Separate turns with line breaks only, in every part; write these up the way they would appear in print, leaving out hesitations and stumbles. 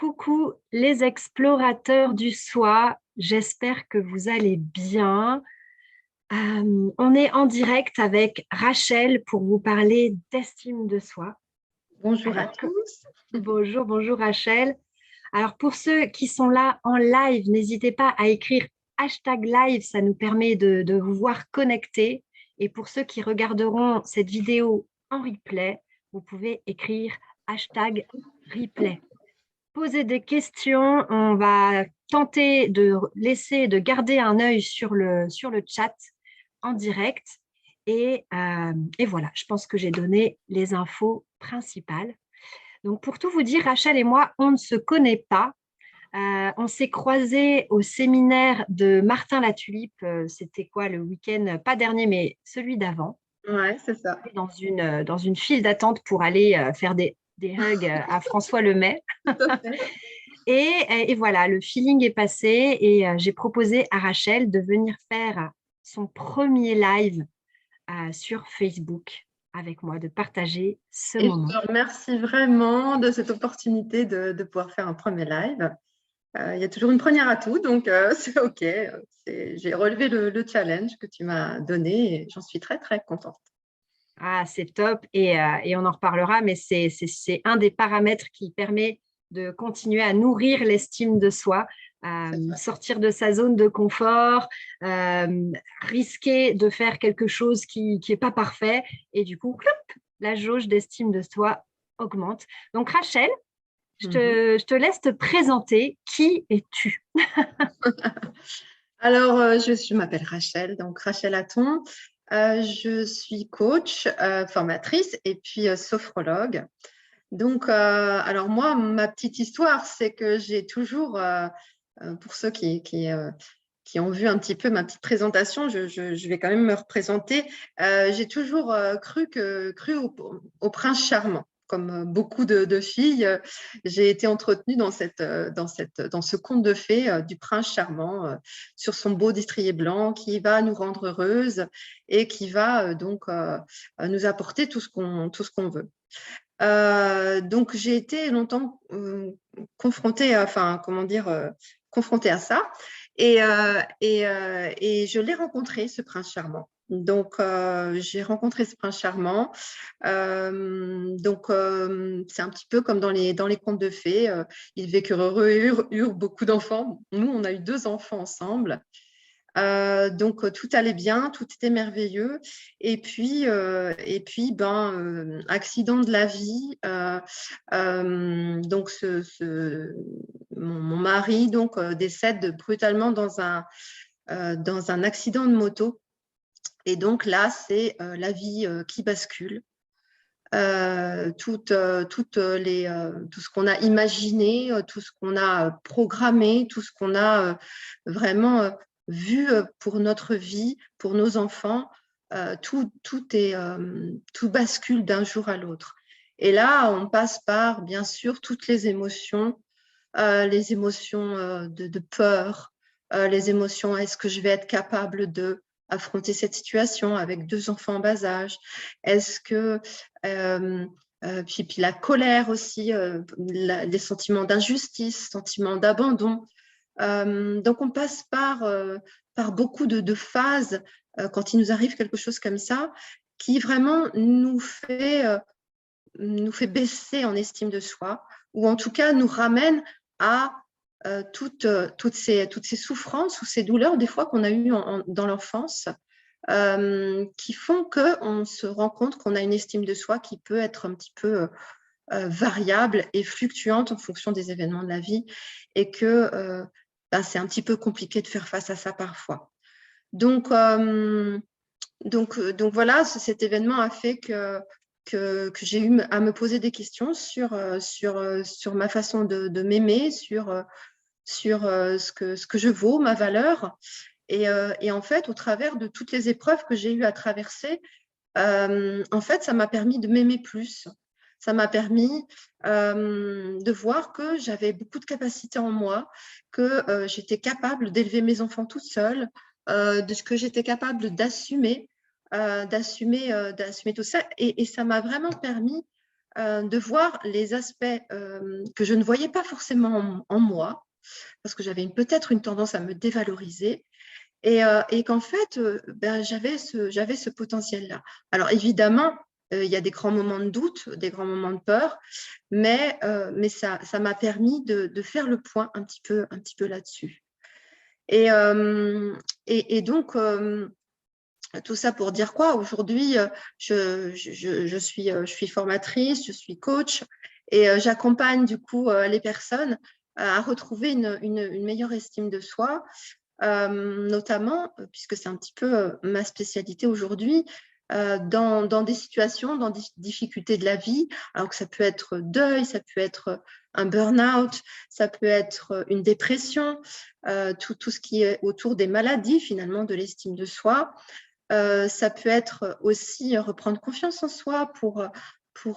Coucou les explorateurs du soi, j'espère que vous allez bien. On est en direct avec Rachel pour vous parler d'estime de soi.
Bonjour à
Alors,
tous.
bonjour Rachel. Alors pour ceux qui sont là en live, n'hésitez pas à écrire hashtag live, ça nous permet de vous voir connectés. Et pour ceux qui regarderont cette vidéo en replay, vous pouvez écrire hashtag replay. Poser des questions. On va tenter de garder un œil sur le chat en direct. Et voilà, je pense que j'ai donné les infos principales. Donc, pour tout vous dire, Rachel et moi, on ne se connaît pas. On s'est croisés au séminaire de Martin Latulipe. C'était quoi le week-end, pas dernier, mais celui d'avant,
Ouais, c'est ça.
dans une file d'attente pour aller faire des hugs à François Lemay.
Tout à fait.
Et voilà, le feeling est passé et j'ai proposé à Rachel de venir faire son premier live sur Facebook avec moi, de partager ce
Et je
moment.
te remercie vraiment de cette opportunité de pouvoir faire un premier live. Il y a toujours une première à tout, donc c'est OK. J'ai relevé le challenge que tu m'as donné et j'en suis très, très contente.
Ah, c'est top et on en reparlera, mais c'est un des paramètres qui permet de continuer à nourrir l'estime de soi,
C'est vrai.
sortir de sa zone de confort, risquer de faire quelque chose qui est pas parfait et du coup, clop, la jauge d'estime de soi augmente. Donc Rachel,
Mhm.
je te laisse te présenter. Qui es-tu?
Alors, je m'appelle Rachel, donc Rachel Hatton. Je suis coach, formatrice et puis sophrologue. Donc, alors moi, ma petite histoire, c'est que j'ai toujours, pour ceux qui ont vu un petit peu ma petite présentation, je vais quand même me représenter. J'ai toujours cru au prince charmant. Comme beaucoup de filles, j'ai été entretenue dans ce conte de fées du prince charmant sur son beau destrier blanc qui va nous rendre heureuses et qui va nous apporter tout ce qu'on veut. Donc, j'ai été longtemps confrontée, confrontée à ça. Et je l'ai rencontré, ce prince charmant. Donc, j'ai rencontré ce prince charmant. C'est un petit peu comme dans les contes de fées. Ils vécurent heureux et eurent beaucoup d'enfants. Nous, on a eu 2 enfants ensemble. Donc, tout allait bien, tout était merveilleux. Accident de la vie. Mon mari décède brutalement dans un accident de moto. Et donc là, c'est la vie qui bascule. Tout ce qu'on a imaginé, tout ce qu'on a programmé, tout ce qu'on a vraiment vu pour notre vie, pour nos enfants, tout bascule d'un jour à l'autre. Et là, on passe par, bien sûr, toutes les émotions de peur, les émotions, est-ce que je vais être capable de affronter cette situation avec 2 enfants en bas âge? Est-ce que puis la colère aussi, les sentiments d'injustice, sentiments d'abandon. Donc on passe par beaucoup de phases quand il nous arrive quelque chose comme ça, qui vraiment nous fait baisser en estime de soi, ou en tout cas nous ramène à toutes ces souffrances ou ces douleurs des fois qu'on a eues dans l'enfance, qui font qu'on se rend compte qu'on a une estime de soi qui peut être un petit peu variable et fluctuante en fonction des événements de la vie, et que c'est un petit peu compliqué de faire face à ça parfois. Donc voilà, cet événement a fait que j'ai eu à me poser des questions sur ma façon de m'aimer, sur ce que je vaux, ma valeur. Et en fait, au travers de toutes les épreuves que j'ai eu à traverser, en fait, ça m'a permis de m'aimer plus. Ça m'a permis de voir que j'avais beaucoup de capacités en moi, que j'étais capable d'élever mes enfants toute seule, de ce que j'étais capable d'assumer tout ça. Et ça m'a vraiment permis de voir les aspects que je ne voyais pas forcément en moi, parce que j'avais peut-être une tendance à me dévaloriser, et qu'en fait, j'avais ce potentiel-là. Alors évidemment, il y a des grands moments de doute, des grands moments de peur, mais ça m'a permis de faire le point un petit peu là-dessus. Et donc, tout ça pour dire quoi? Aujourd'hui, je suis formatrice, je suis coach, et j'accompagne du coup les personnes à retrouver une meilleure estime de soi, notamment, puisque c'est un petit peu ma spécialité aujourd'hui, dans des situations, dans des difficultés de la vie, alors que ça peut être deuil, ça peut être un burn-out, ça peut être une dépression, tout ce qui est autour des maladies finalement de l'estime de soi. Ça peut être aussi reprendre confiance en soi pour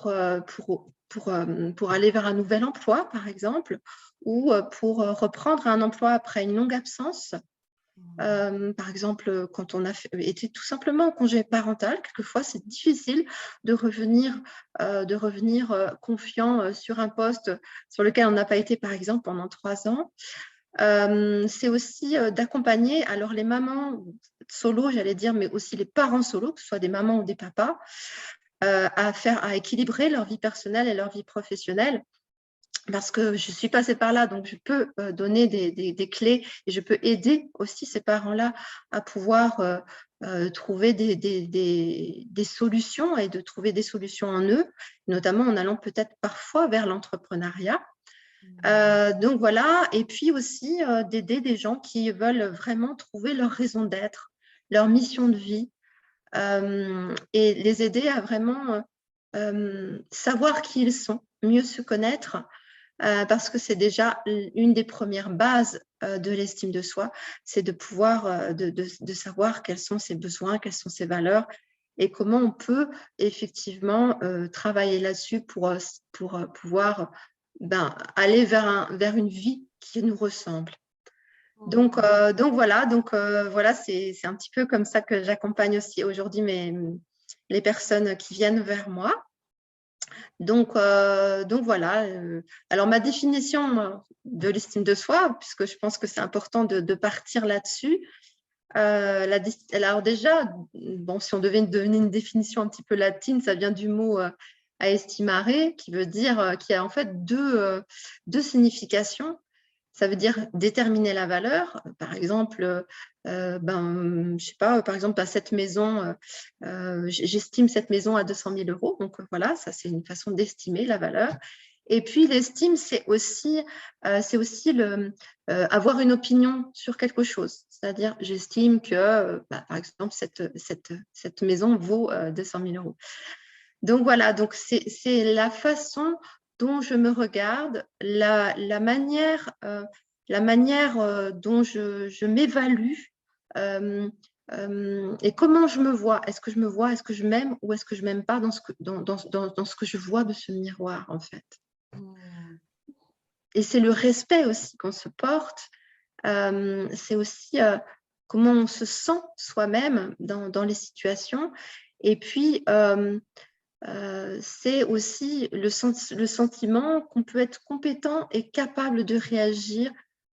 aller vers un nouvel emploi, par exemple, ou pour reprendre un emploi après une longue absence. Par exemple, quand on a été tout simplement en congé parental, quelquefois c'est difficile de revenir confiant sur un poste sur lequel on n'a pas été, par exemple, pendant 3 ans. C'est aussi d'accompagner alors les mamans solo, j'allais dire, mais aussi les parents solo, que ce soit des mamans ou des papas, à équilibrer leur vie personnelle et leur vie professionnelle. Parce que je suis passée par là, donc je peux donner des clés, et je peux aider aussi ces parents-là à pouvoir trouver des solutions, et de trouver des solutions en eux, notamment en allant peut-être parfois vers l'entrepreneuriat. Donc voilà, et puis aussi d'aider des gens qui veulent vraiment trouver leur raison d'être, leur mission de vie, et les aider à vraiment savoir qui ils sont, mieux se connaître, parce que c'est déjà une des premières bases de l'estime de soi, c'est de pouvoir, de savoir quels sont ses besoins, quelles sont ses valeurs, et comment on peut effectivement travailler là-dessus pour pouvoir aller vers une vie qui nous ressemble. Donc voilà, c'est un petit peu comme ça que j'accompagne aussi aujourd'hui les personnes qui viennent vers moi. Donc voilà. Alors, ma définition de l'estime de soi, puisque je pense que c'est important de partir là-dessus. Alors déjà, bon, si on devait donner une définition un petit peu latine, ça vient du mot estimare, qui veut dire, qui a en fait deux significations. Ça veut dire déterminer la valeur. Par exemple, je sais pas, par exemple, à cette maison, j'estime cette maison à 200 000 euros. Donc voilà, ça c'est une façon d'estimer la valeur. Et puis l'estime, c'est aussi avoir une opinion sur quelque chose. C'est-à-dire, j'estime que, par exemple, cette maison vaut 200 000 euros. Donc voilà, donc c'est la façon dont je me regarde, la manière dont je m'évalue, et comment je me vois. Est-ce que je me vois, est-ce que je m'aime, ou est-ce que je ne m'aime pas dans ce que je vois de ce miroir, en fait. Et c'est le respect aussi qu'on se porte. C'est aussi comment on se sent soi-même dans les situations. Et puis, c'est aussi le sentiment qu'on peut être compétent et capable de réagir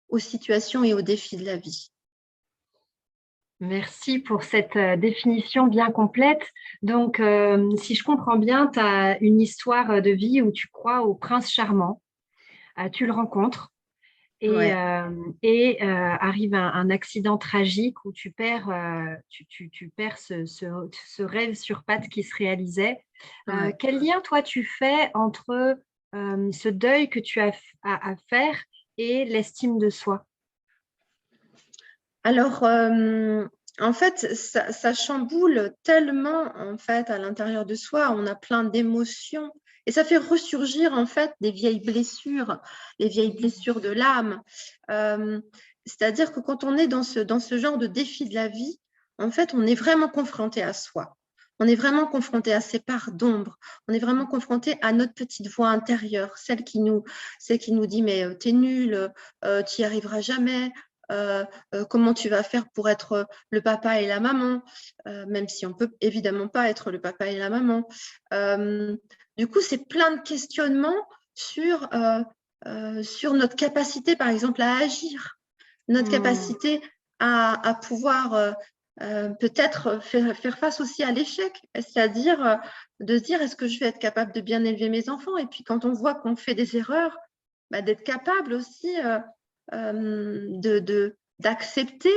aux situations et aux défis de la vie.
Merci pour cette définition bien complète. Donc, si je comprends bien, tu as une histoire de vie où tu crois au prince charmant, tu le rencontres, et,
Ouais.
arrive un accident tragique où tu perds, tu perds ce rêve sur pattes qui se réalisait.
Ouais.
Quel lien, toi, tu fais entre ce deuil que tu as à faire et l'estime de soi?
Alors, en fait, ça chamboule tellement, en fait, à l'intérieur de soi. On a plein d'émotions, et ça fait ressurgir, en fait, des vieilles blessures, les vieilles blessures de l'âme. C'est-à-dire que quand on est dans ce genre de défi de la vie, en fait, on est vraiment confronté à soi. On est vraiment confronté à ces parts d'ombre. On est vraiment confronté à notre petite voix intérieure, celle qui nous dit, mais t'es nul, tu n'y arriveras jamais. Comment tu vas faire pour être le papa et la maman, même si on peut évidemment pas être le papa et la maman. du coup, c'est plein de questionnements sur, sur notre capacité, par exemple, à agir, notre capacité à pouvoir peut-être faire face aussi à l'échec, c'est-à-dire de se dire, est-ce que je vais être capable de bien élever mes enfants? Et puis, quand on voit qu'on fait des erreurs, bah, d'être capable aussi d'accepter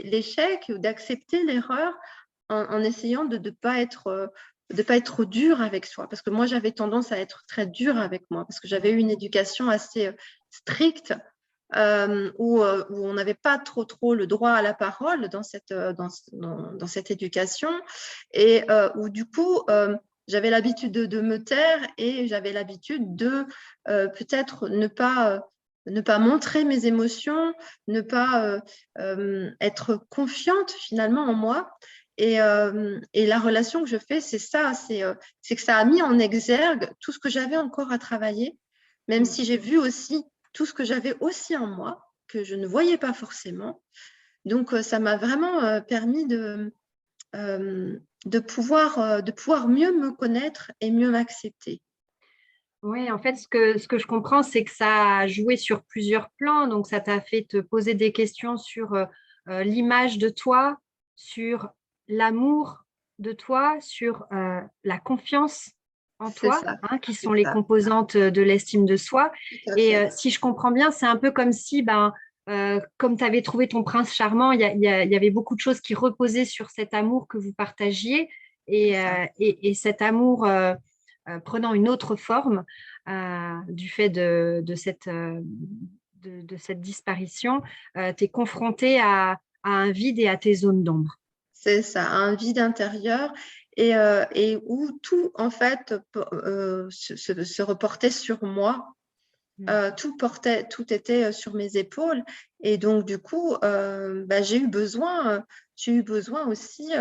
l'échec ou d'accepter l'erreur en essayant de ne pas être trop dur avec soi. Parce que moi, j'avais tendance à être très dure avec moi, parce que j'avais eu une éducation assez stricte, où on n'avait pas trop le droit à la parole dans cette éducation, et où du coup, j'avais l'habitude de me taire, et j'avais l'habitude de peut-être ne pas montrer mes émotions, ne pas être confiante finalement en moi. Et la relation que je fais, c'est ça, c'est que ça a mis en exergue tout ce que j'avais encore à travailler, même si j'ai vu aussi tout ce que j'avais aussi en moi, que je ne voyais pas forcément. Donc, ça m'a vraiment permis de pouvoir mieux me connaître et mieux m'accepter.
Oui, en fait, ce que je comprends, c'est que ça a joué sur plusieurs plans. Donc, ça t'a fait te poser des questions sur l'image de toi, sur l'amour de toi, sur la confiance en
C'est
toi,
ça,
hein, qui
c'est
sont les
ça,
composantes de l'estime de soi.
tout à
Et
fait.
si je comprends bien, c'est un peu comme si, comme tu avais trouvé ton prince charmant, il y avait beaucoup de choses qui reposaient sur cet amour que vous partagiez.
C'est
Et,
ça.
et cet amour prenant une autre forme du fait de cette disparition, tu es confronté à un vide et à tes zones d'ombre.
C'est ça, un vide intérieur, et où tout, en fait, se reportait sur moi. Tout était sur mes épaules. Et donc, du coup, bah, j'ai eu besoin aussi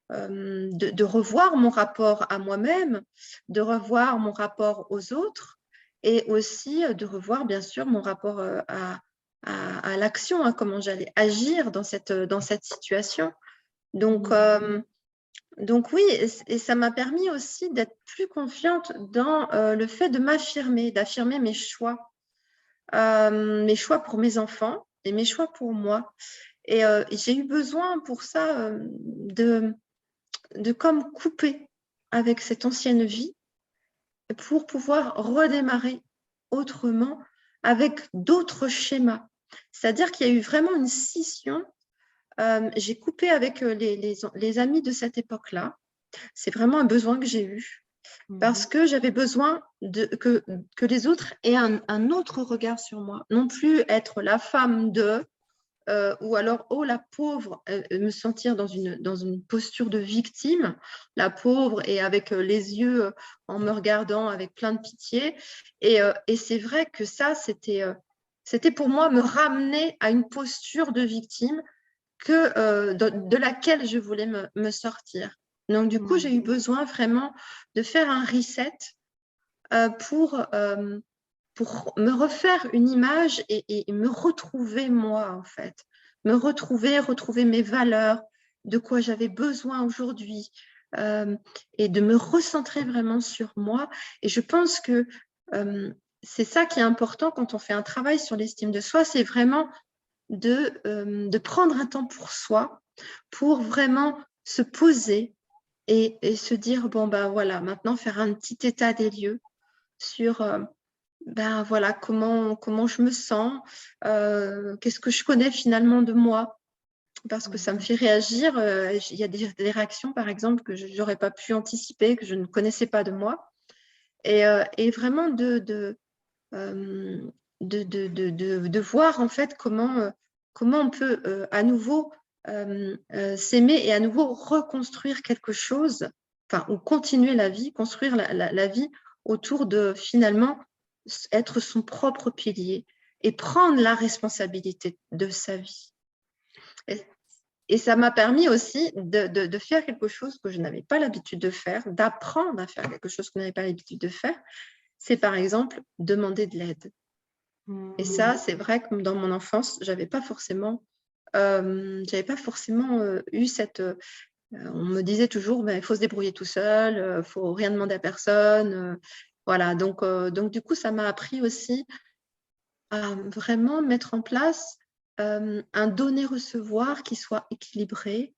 de revoir mon rapport à moi-même, de revoir mon rapport aux autres, et aussi de revoir, bien sûr, mon rapport à l'action, hein, comment j'allais agir dans cette situation. Donc, oui, et ça m'a permis aussi d'être plus confiante dans le fait de m'affirmer, d'affirmer mes choix pour mes enfants et mes choix pour moi. Et j'ai eu besoin pour ça de comme couper avec cette ancienne vie pour pouvoir redémarrer autrement avec d'autres schémas. C'est-à-dire qu'il y a eu vraiment une scission. J'ai coupé avec les amis de cette époque-là. C'est vraiment un besoin que j'ai eu, parce que j'avais besoin que les autres aient un autre regard sur moi, non plus être la femme de, ou alors, oh la pauvre, me sentir dans une posture de victime, la pauvre, et avec les yeux en me regardant avec plein de pitié. Et c'est vrai que ça, c'était pour moi me ramener à une posture de victime de laquelle je voulais me sortir. Donc, du coup, j'ai eu besoin vraiment de faire un reset pour me refaire une image et me retrouver moi, en fait. Me retrouver mes valeurs, de quoi j'avais besoin aujourd'hui, et de me recentrer vraiment sur moi. Et je pense que c'est ça qui est important quand on fait un travail sur l'estime de soi, c'est vraiment de prendre un temps pour soi, pour vraiment se poser et se dire, bon, ben voilà, maintenant faire un petit état des lieux sur, ben voilà, comment je me sens, qu'est-ce que je connais finalement de moi, parce que ça me fait réagir. Il y a des réactions, par exemple, que je n'aurais pas pu anticiper, que je ne connaissais pas de moi. Et vraiment euh, de voir en fait comment on peut à nouveau s'aimer et à nouveau reconstruire quelque chose, enfin, ou continuer la vie, construire la vie autour de finalement être son propre pilier et prendre la responsabilité de sa vie. Et ça m'a permis aussi de faire quelque chose que je n'avais pas l'habitude de faire, d'apprendre à faire quelque chose que je n'avais pas l'habitude de faire. C'est par exemple demander de l'aide. Et ça, c'est vrai que dans mon enfance, j'avais pas forcément eu On me disait toujours, il faut se débrouiller tout seul, il ne faut rien demander à personne. Voilà, donc du coup, ça m'a appris aussi à vraiment mettre en place un donner-recevoir qui soit équilibré,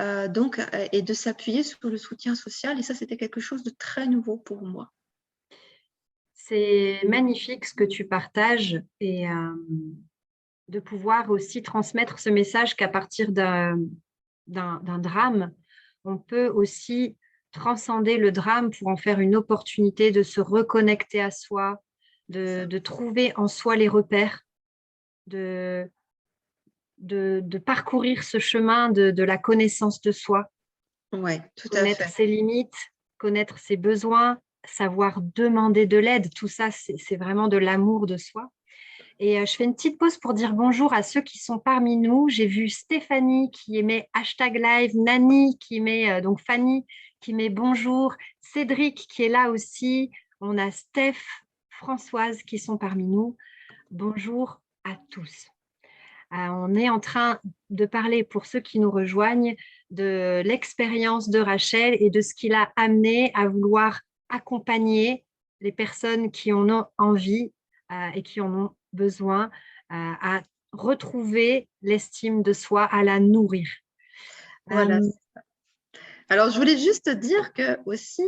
et de s'appuyer sur le soutien social. Et ça, c'était quelque chose de très nouveau pour moi.
C'est magnifique ce que tu partages et de pouvoir aussi transmettre ce message qu'à partir d'un drame, on peut aussi transcender le drame pour en faire une opportunité de se reconnecter à soi, de trouver en soi les repères, de parcourir ce chemin de la connaissance de soi,
Oui, tout à
connaître
fait.
ses limites, connaître ses besoins, savoir demander de l'aide. Tout ça, c'est vraiment de l'amour de soi. Et je fais une petite pause pour dire bonjour à ceux qui sont parmi nous. J'ai vu Stéphanie qui émet #live, Nani qui met, donc Fanny qui met bonjour, Cédric qui est là aussi. On a Steph, Françoise qui sont parmi nous. Bonjour à tous. On est en train de parler, pour ceux qui nous rejoignent, de l'expérience de Rachel et de ce qui l'a amené à vouloir accompagner les personnes qui en ont envie et qui en ont besoin à retrouver l'estime de soi, à la nourrir.
Voilà. Alors, je voulais juste dire que aussi,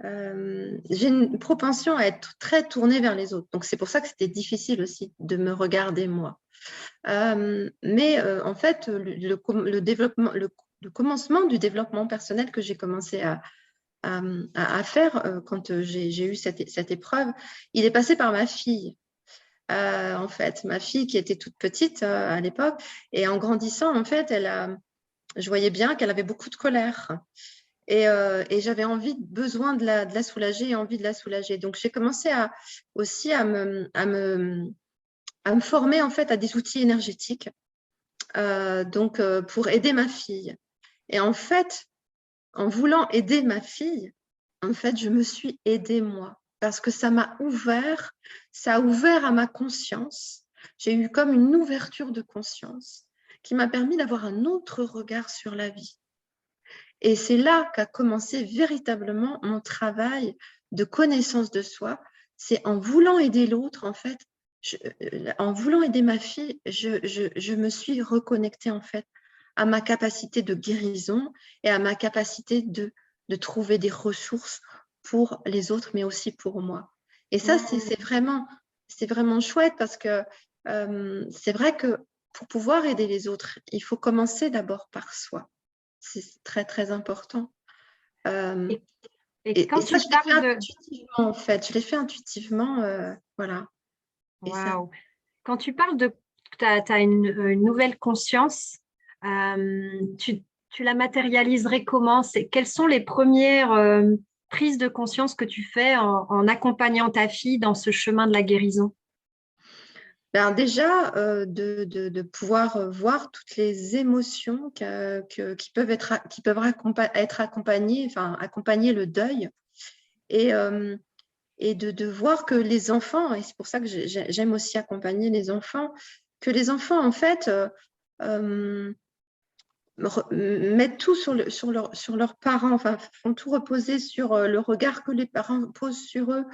j'ai une propension à être très tournée vers les autres. Donc, c'est pour ça que c'était difficile aussi de me regarder moi. Mais en fait, le développement, le commencement du développement personnel que j'ai commencé à faire quand j'ai eu cette épreuve, il est passé par ma fille. En fait, ma fille qui était toute petite à l'époque, et en grandissant, en fait, je voyais bien qu'elle avait beaucoup de colère. Et j'avais besoin de la soulager et envie de la soulager. Donc, j'ai commencé aussi à me former en fait à des outils énergétiques pour aider ma fille. Et en fait, en voulant aider ma fille, en fait, je me suis aidée moi parce que ça a ouvert à ma conscience. J'ai eu comme une ouverture de conscience qui m'a permis d'avoir un autre regard sur la vie. Et c'est là qu'a commencé véritablement mon travail de connaissance de soi. C'est en voulant aider l'autre, en fait, en voulant aider ma fille, je me suis reconnectée en fait à ma capacité de guérison et à ma capacité de trouver des ressources pour les autres, mais aussi pour moi. Et ça, c'est vraiment chouette parce que c'est vrai que pour pouvoir aider les autres, il faut commencer d'abord par soi. C'est très, très important.
Et,
Et
quand
ça,
tu
je l'ai fait
parles de...
intuitivement, en fait. Je l'ai fait intuitivement, voilà. Et ça,
Waouh. Quand tu parles de... Tu as une nouvelle conscience, tu la matérialiserais comment? Quelles sont les premières prises de conscience que tu fais en accompagnant ta fille dans ce chemin de la guérison?
ben déjà, de pouvoir voir toutes les émotions qui peuvent être accompagnées, enfin, accompagner le deuil. Et de voir que les enfants, et c'est pour ça que j'aime aussi accompagner les enfants, que les enfants, en fait, mettent tout sur leurs parents, enfin, font tout reposer sur le regard que les parents posent sur eux,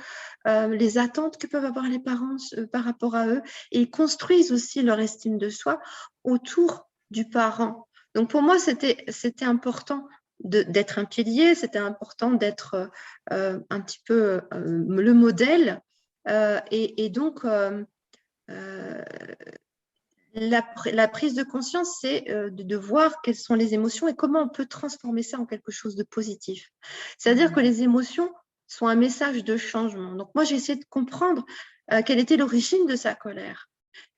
les attentes que peuvent avoir les parents par rapport à eux, et ils construisent aussi leur estime de soi autour du parent. Donc pour moi, c'était important d'être un pilier, c'était important d'être un petit peu le modèle, et donc la prise de conscience, c'est de voir quelles sont les émotions et comment on peut transformer ça en quelque chose de positif. C'est-à-dire que les émotions sont un message de changement. Donc moi, j'ai essayé de comprendre quelle était l'origine de sa colère.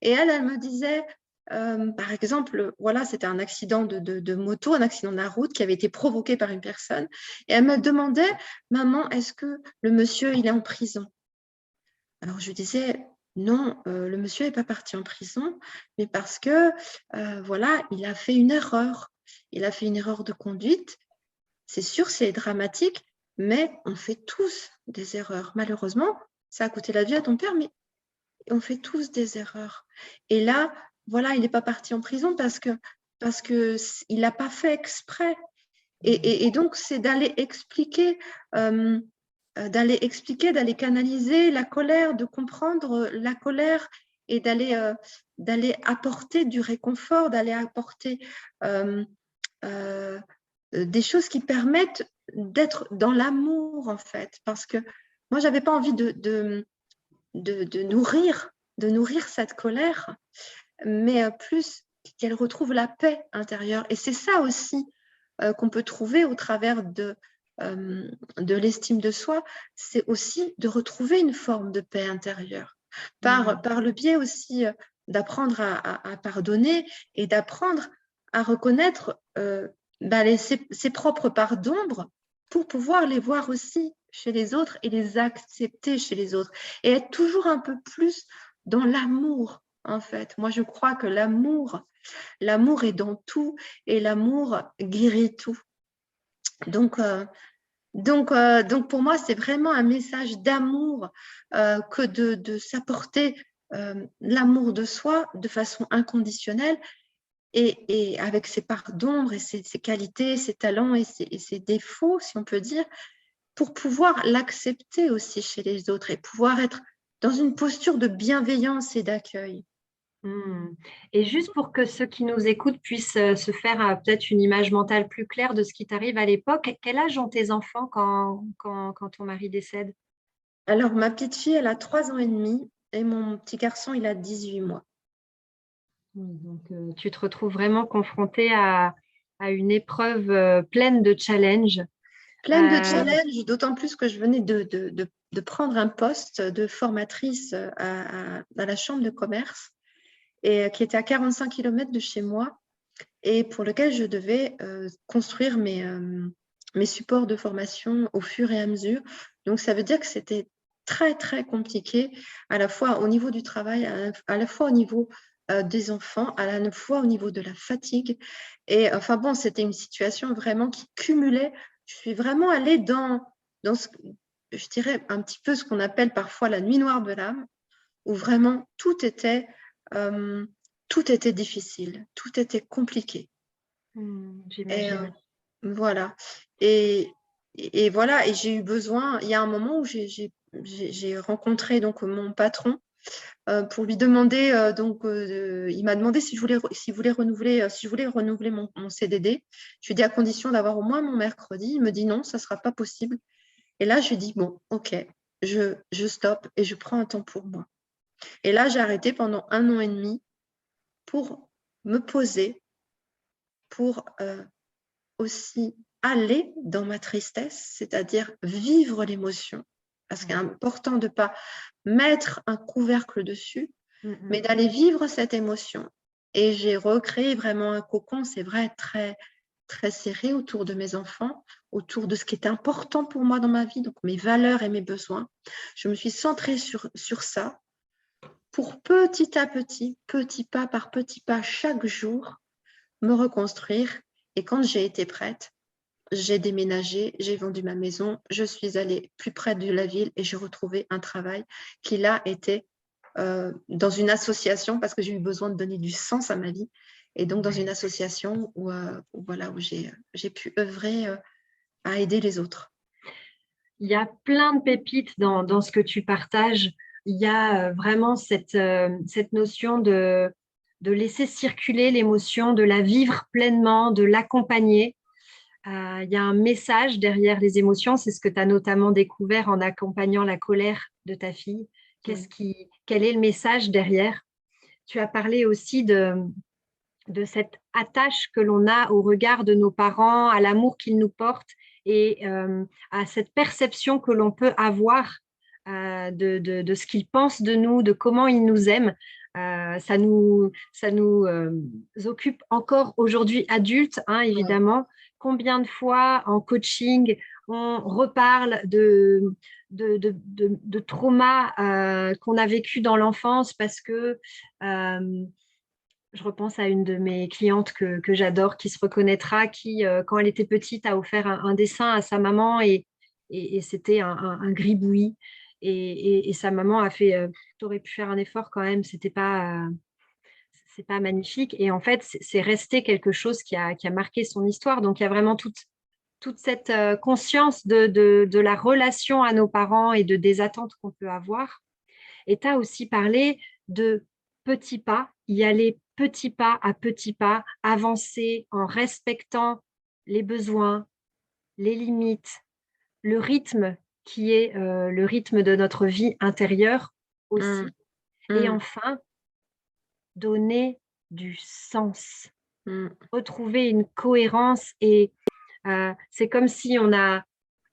Et elle me disait, par exemple, voilà, c'était un accident de moto, un accident de la route qui avait été provoqué par une personne. Et elle me demandait, maman, est-ce que le monsieur, il est en prison? Alors, je lui disais, non, le monsieur n'est pas parti en prison, mais parce que, voilà, il a fait une erreur. Il a fait une erreur de conduite. C'est sûr, c'est dramatique, mais on fait tous des erreurs. Malheureusement, ça a coûté la vie à ton père, mais on fait tous des erreurs. Et là, voilà, il n'est pas parti en prison parce que il n'a pas fait exprès. Et donc, c'est d'aller canaliser la colère, de comprendre la colère et d'aller apporter du réconfort, d'aller apporter des choses qui permettent d'être dans l'amour, en fait. Parce que moi, je n'avais pas envie de nourrir cette colère, mais plus qu'elle retrouve la paix intérieure. Et c'est ça aussi qu'on peut trouver au travers de l'estime de soi, c'est aussi de retrouver une forme de paix intérieure. Par le biais aussi d'apprendre à pardonner et d'apprendre à reconnaître ses propres parts d'ombre pour pouvoir les voir aussi chez les autres et les accepter chez les autres. Et être toujours un peu plus dans l'amour, en fait. Moi, je crois que l'amour est dans tout et l'amour guérit tout. Donc, pour moi, c'est vraiment un message d'amour que de s'apporter l'amour de soi de façon inconditionnelle et avec ses parts d'ombre et ses qualités, ses talents et ses défauts, si on peut dire, pour pouvoir l'accepter aussi chez les autres et pouvoir être dans une posture de bienveillance et d'accueil.
Et juste pour que ceux qui nous écoutent puissent se faire peut-être une image mentale plus claire de ce qui t'arrive à l'époque, quel âge ont tes enfants quand ton mari décède?
Alors, ma petite fille, elle a 3 ans et demi et mon petit garçon, il a 18 mois.
Donc, tu te retrouves vraiment confrontée à une épreuve pleine de challenges.
Pleine de challenges, d'autant plus que je venais de prendre un poste de formatrice à la chambre de commerce et qui était à 45 km de chez moi et pour lequel je devais construire mes supports de formation au fur et à mesure. Donc, ça veut dire que c'était très, très compliqué, à la fois au niveau du travail, à la fois au niveau des enfants, à la fois au niveau de la fatigue. Et enfin bon, c'était une situation vraiment qui cumulait. Je suis vraiment allée dans je dirais, un petit peu ce qu'on appelle parfois la nuit noire de l'âme, où vraiment tout était difficile, tout était compliqué. Et
J'imagine.
voilà. Et voilà, et j'ai eu besoin, il y a un moment où j'ai rencontré donc mon patron pour lui demander, il m'a demandé si je voulais renouveler mon CDD. Je lui ai dit à condition d'avoir au moins mon mercredi. Il me dit non, ça ne sera pas possible. Et là, je lui ai dit bon, ok, je stoppe et je prends un temps pour moi. Et là, j'ai arrêté pendant 1 an et demi pour me poser, pour aussi aller dans ma tristesse, c'est-à-dire vivre l'émotion. Parce qu'il est important de ne pas mettre un couvercle dessus, mais d'aller vivre cette émotion. Et j'ai recréé vraiment un cocon, c'est vrai, très, très serré autour de mes enfants, autour de ce qui est important pour moi dans ma vie, donc mes valeurs et mes besoins. Je me suis centrée sur ça pour petit à petit, petit pas par petit pas, chaque jour, me reconstruire. Et quand j'ai été prête, j'ai déménagé, j'ai vendu ma maison, je suis allée plus près de la ville et j'ai retrouvé un travail qui là était dans une association parce que j'ai eu besoin de donner du sens à ma vie et donc dans une association où j'ai pu œuvrer à aider les autres.
Il y a plein de pépites dans ce que tu partages. Il y a vraiment cette notion de laisser circuler l'émotion, de la vivre pleinement, de l'accompagner. Il y a un message derrière les émotions. C'est ce que tu as notamment découvert en accompagnant la colère de ta fille. Quel est le message derrière? Tu as parlé aussi de cette attache que l'on a au regard de nos parents, à l'amour qu'ils nous portent et à cette perception que l'on peut avoir de ce qu'ils pensent de nous, de comment ils nous aiment. Ça nous occupe encore aujourd'hui adultes, hein, évidemment. Ouais. Combien de fois en coaching, on reparle de traumas qu'on a vécu dans l'enfance parce que je repense à une de mes clientes que j'adore, qui se reconnaîtra, qui, quand elle était petite, a offert un dessin à sa maman et c'était un gribouillis. Et sa maman a fait tu aurais pu faire un effort quand même, c'est pas magnifique. Et en fait, c'est resté quelque chose qui a marqué son histoire. Donc, il y a vraiment toute cette conscience de la relation à nos parents et des attentes qu'on peut avoir. Et tu as aussi parlé de petits pas, y aller petit pas, avancer en respectant les besoins, les limites, le rythme qui est le rythme de notre vie intérieure aussi.
Mm,
Et
mm,
enfin, donner du sens,
mm.
retrouver une cohérence. Et c'est comme si on a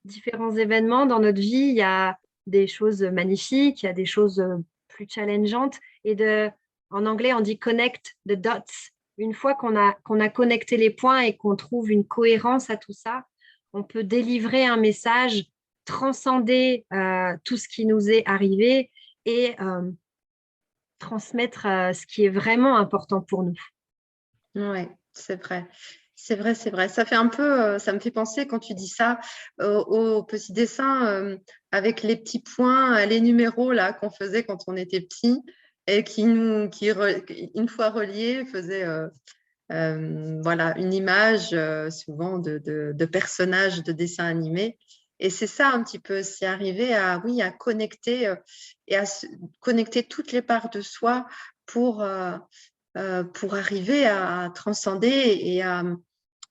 différents événements dans notre vie. Il y a des choses magnifiques, il y a des choses plus challengeantes. En anglais, on dit connect the dots. Une fois qu'on a connecté les points et qu'on trouve une cohérence à tout ça, on peut délivrer un message, transcender tout ce qui nous est arrivé et transmettre ce qui est vraiment important pour nous.
Ouais, c'est vrai. C'est vrai, c'est vrai. Ça fait un peu, ça me fait penser quand tu dis ça au petit dessin avec les petits points, les numéros là qu'on faisait quand on était petit et une fois reliés, faisaient voilà, une image souvent de personnages de dessins animés. Et c'est ça un petit peu, c'est arriver à, oui, à connecter connecter toutes les parts de soi pour, pour arriver à transcender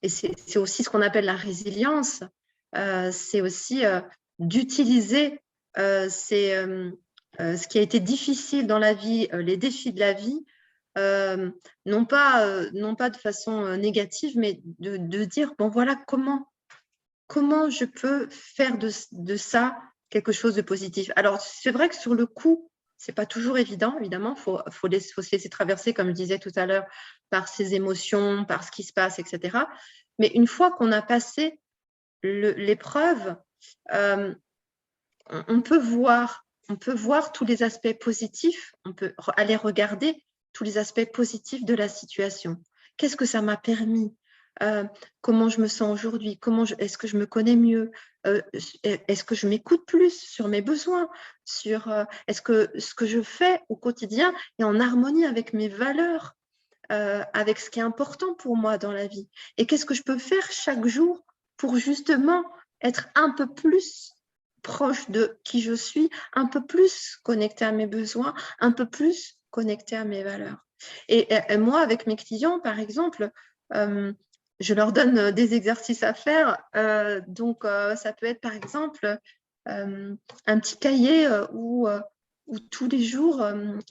et c'est aussi ce qu'on appelle la résilience. C'est aussi d'utiliser ce qui a été difficile dans la vie, les défis de la vie, euh, non pas de façon négative, mais de dire, bon voilà, comment je peux faire de ça quelque chose de positif. Alors, c'est vrai que sur le coup, c'est pas toujours évident, évidemment. Faut se laisser traverser, comme je disais tout à l'heure, par ses émotions, par ce qui se passe, etc. Mais une fois qu'on a passé l'épreuve, euh, on peut voir tous les aspects positifs, on peut aller regarder tous les aspects positifs de la situation. Qu'est-ce que ça m'a permis? Comment je me sens aujourd'hui? Est-ce que je me connais mieux? Est-ce que je m'écoute plus sur mes besoins? Est-ce que ce que je fais au quotidien est en harmonie avec mes valeurs, avec ce qui est important pour moi dans la vie? Et qu'est-ce que je peux faire chaque jour pour justement être un peu plus proche de qui je suis, un peu plus connecté à mes besoins, un peu plus connecté à mes valeurs. Et moi, avec mes clients, par exemple, je leur donne des exercices à faire. Donc, ça peut être, par exemple, un petit cahier où tous les jours,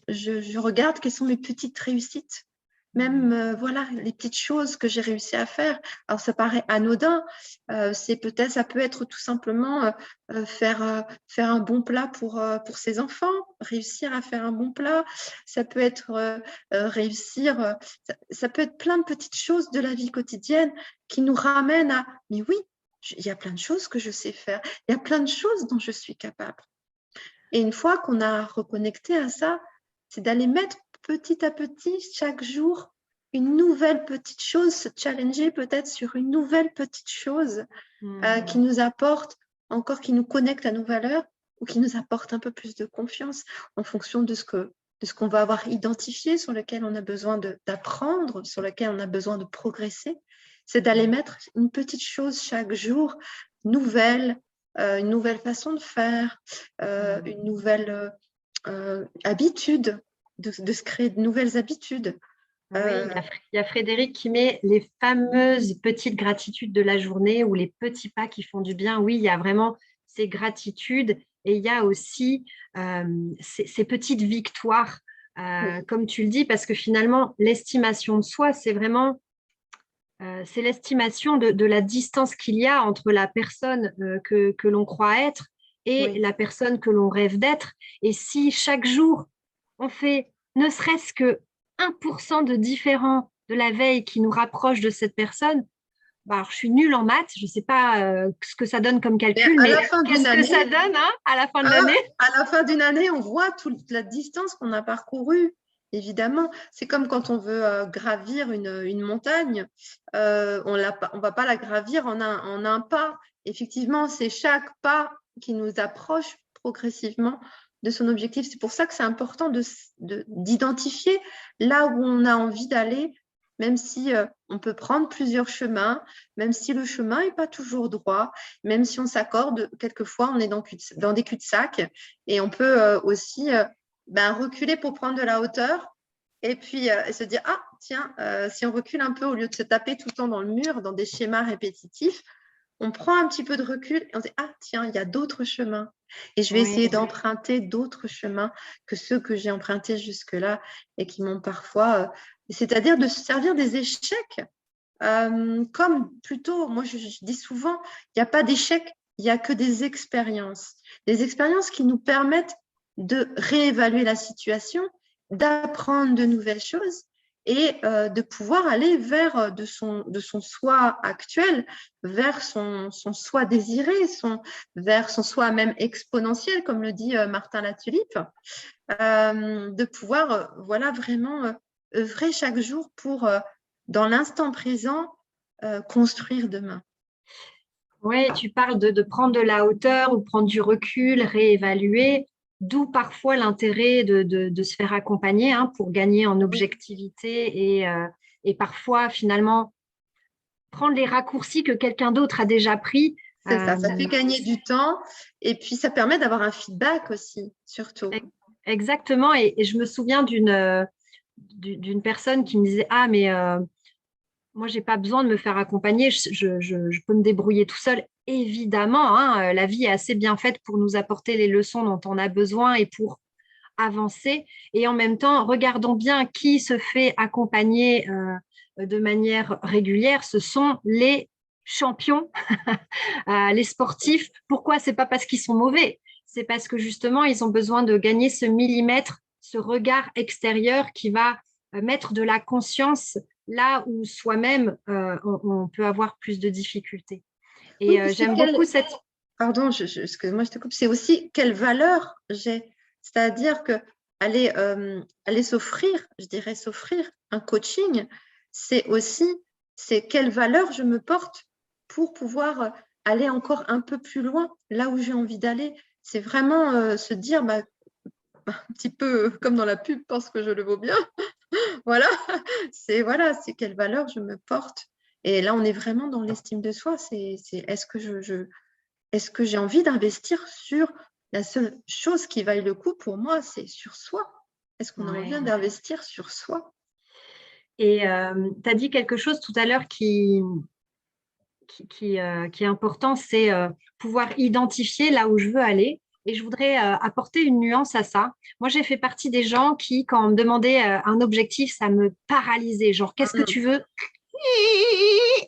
je regarde quelles sont mes petites réussites. Même voilà les petites choses que j'ai réussi à faire. Alors ça paraît anodin, ça peut être tout simplement faire un bon plat pour ses enfants, réussir à faire un bon plat. Ça peut être réussir, ça peut être plein de petites choses de la vie quotidienne qui nous ramènent à mais oui, il y a plein de choses que je sais faire, il y a plein de choses dont je suis capable. Et une fois qu'on a reconnecté à ça, c'est d'aller mettre petit à petit, chaque jour, une nouvelle petite chose, se challenger peut-être sur une nouvelle petite chose qui nous apporte encore, qui nous connecte à nos valeurs ou qui nous apporte un peu plus de confiance en fonction de ce qu'on va avoir identifié, sur lequel on a besoin d'apprendre, sur lequel on a besoin de progresser. C'est d'aller mettre une petite chose chaque jour, nouvelle, une nouvelle façon de faire, une nouvelle habitude, de se créer de nouvelles habitudes.
Oui, il y a Frédéric qui met les fameuses petites gratitudes de la journée ou les petits pas qui font du bien. Oui, il y a vraiment ces gratitudes et il y a aussi ces petites victoires,
Oui,
comme tu le dis, parce que finalement, l'estimation de soi, c'est vraiment c'est l'estimation de la distance qu'il y a entre la personne que l'on croit être et
oui.
la personne que l'on rêve d'être. Et si chaque jour, on fait ne serait-ce que 1% de différent de la veille qui nous rapproche de cette personne, bah alors je suis nulle en maths, je ne sais pas ce que ça donne comme
Mais
calcul,
à
mais
la fin d'une
qu'est-ce que ça
année,
donne hein, à la fin de
hein,
l'année?
à la fin d'une année, on voit toute la distance qu'on a parcourue. Évidemment, c'est comme quand on veut gravir une montagne, on ne va pas la gravir en un pas. Effectivement, c'est chaque pas qui nous approche progressivement de son objectif. C'est pour ça que c'est important d'identifier là où on a envie d'aller même si on peut prendre plusieurs chemins, même si le chemin n'est pas toujours droit, même si on s'accorde, quelquefois on est dans des cul-de-sac et on peut aussi reculer pour prendre de la hauteur et puis se dire, ah tiens, si on recule un peu au lieu de se taper tout le temps dans le mur, dans des schémas répétitifs, on prend un petit peu de recul et on se dit, ah tiens, il y a d'autres chemins. Et je vais essayer d'emprunter d'autres chemins que ceux que j'ai empruntés jusque-là et qui m'ont parfois… c'est-à-dire de se servir des échecs comme plutôt, moi je dis souvent, il n'y a pas d'échecs, il n'y a que des expériences. Des expériences qui nous permettent de réévaluer la situation, d'apprendre de nouvelles choses et de pouvoir aller vers de son soi actuel, vers son soi désiré, vers son soi même exponentiel, comme le dit Martin Latulippe, de pouvoir voilà, vraiment œuvrer chaque jour pour, dans l'instant présent, construire demain.
Oui, tu parles de prendre de la hauteur ou prendre du recul, réévaluer, d'où parfois l'intérêt de se faire accompagner pour gagner en objectivité et parfois finalement prendre les raccourcis que quelqu'un d'autre a déjà pris.
C'est ça fait gagner du temps et puis ça permet d'avoir un feedback aussi, surtout.
Exactement, et je me souviens d'une personne qui me disait « Ah, mais… moi, j'ai pas besoin de me faire accompagner, je peux me débrouiller tout seul. » Évidemment, la vie est assez bien faite pour nous apporter les leçons dont on a besoin et pour avancer. Et en même temps, regardons bien qui se fait accompagner de manière régulière. Ce sont les champions, les sportifs. Pourquoi? C'est pas parce qu'ils sont mauvais, c'est parce que justement, ils ont besoin de gagner ce millimètre, ce regard extérieur qui va mettre de la conscience là où soi-même, on peut avoir plus de difficultés. Et j'aime beaucoup cette…
Pardon, excuse-moi, je te coupe. C'est aussi quelle valeur j'ai. C'est-à-dire que aller s'offrir, je dirais s'offrir un coaching, c'est quelle valeur je me porte pour pouvoir aller encore un peu plus loin, là où j'ai envie d'aller. C'est vraiment se dire, un petit peu comme dans la pub, pense que je le vaux bien. Voilà, c'est quelle valeur je me porte. Et là, on est vraiment dans l'estime de soi. C'est est-ce que j'ai envie d'investir sur la seule chose qui vaille le coup pour moi, c'est sur soi. Est-ce qu'on a envie d'investir sur soi?
Et tu as dit quelque chose tout à l'heure qui est important, c'est pouvoir identifier là où je veux aller. Et je voudrais apporter une nuance à ça. Moi, j'ai fait partie des gens qui, quand on me demandait un objectif, ça me paralysait. Genre, qu'est-ce que tu veux?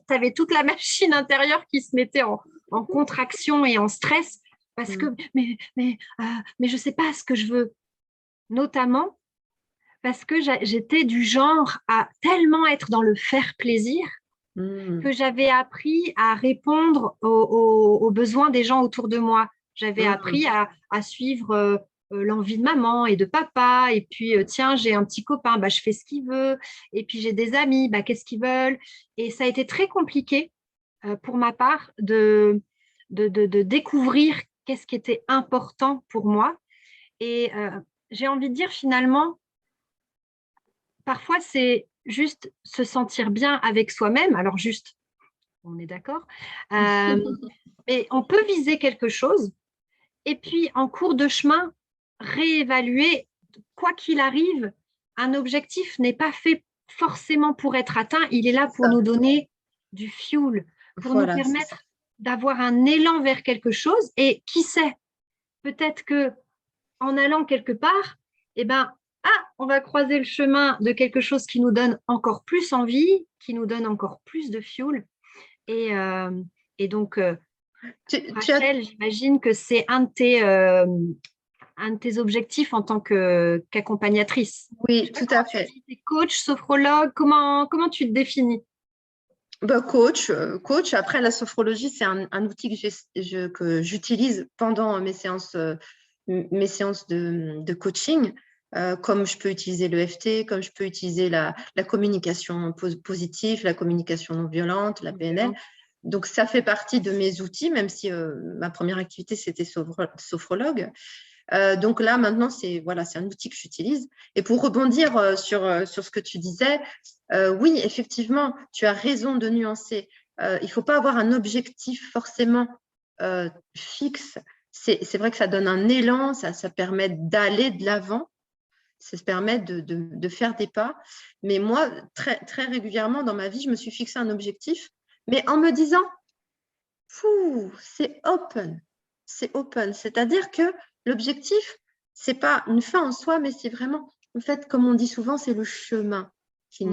Tu avais toute la machine intérieure qui se mettait en contraction et en stress parce que, mais je ne sais pas ce que je veux. Notamment parce que j'étais du genre à tellement être dans le faire plaisir que j'avais appris à répondre aux besoins des gens autour de moi. J'avais appris à suivre l'envie de maman et de papa. Et puis, tiens, j'ai un petit copain, je fais ce qu'il veut. Et puis, j'ai des amis, qu'est-ce qu'ils veulent? Et ça a été très compliqué pour ma part de découvrir qu'est-ce qui était important pour moi. Et j'ai envie de dire finalement, parfois, c'est juste se sentir bien avec soi-même. Alors, juste, on est d'accord. Mais on peut viser quelque chose et puis, en cours de chemin, réévaluer. Quoi qu'il arrive, un objectif n'est pas fait forcément pour être atteint. Il est là pour nous donner du fuel, pour nous permettre d'avoir un élan vers quelque chose. Et qui sait, peut-être que en allant quelque part, on va croiser le chemin de quelque chose qui nous donne encore plus envie, qui nous donne encore plus de fuel. Et donc, Rachel, j'imagine que c'est un de tes objectifs en tant qu'accompagnatrice.
Oui, tout à fait.
Tu es coach, sophrologue, comment tu te définis?
Coach. Après, la sophrologie, c'est un outil que j'utilise pendant mes séances de coaching. Comme je peux utiliser l'EFT, comme je peux utiliser la communication positive, la communication non violente, la PNL. Donc, ça fait partie de mes outils, même si ma première activité, c'était sophrologue. Donc là, maintenant, c'est un outil que j'utilise. Et pour rebondir sur ce que tu disais, oui, effectivement, tu as raison de nuancer. Il ne faut pas avoir un objectif forcément fixe. C'est vrai que ça donne un élan, ça permet d'aller de l'avant, ça se permet de faire des pas. Mais moi, très, très régulièrement dans ma vie, je me suis fixé un objectif, mais en me disant, c'est open. C'est open. C'est-à-dire que l'objectif, ce n'est pas une fin en soi, mais c'est vraiment, en fait, comme on dit souvent, c'est le chemin qui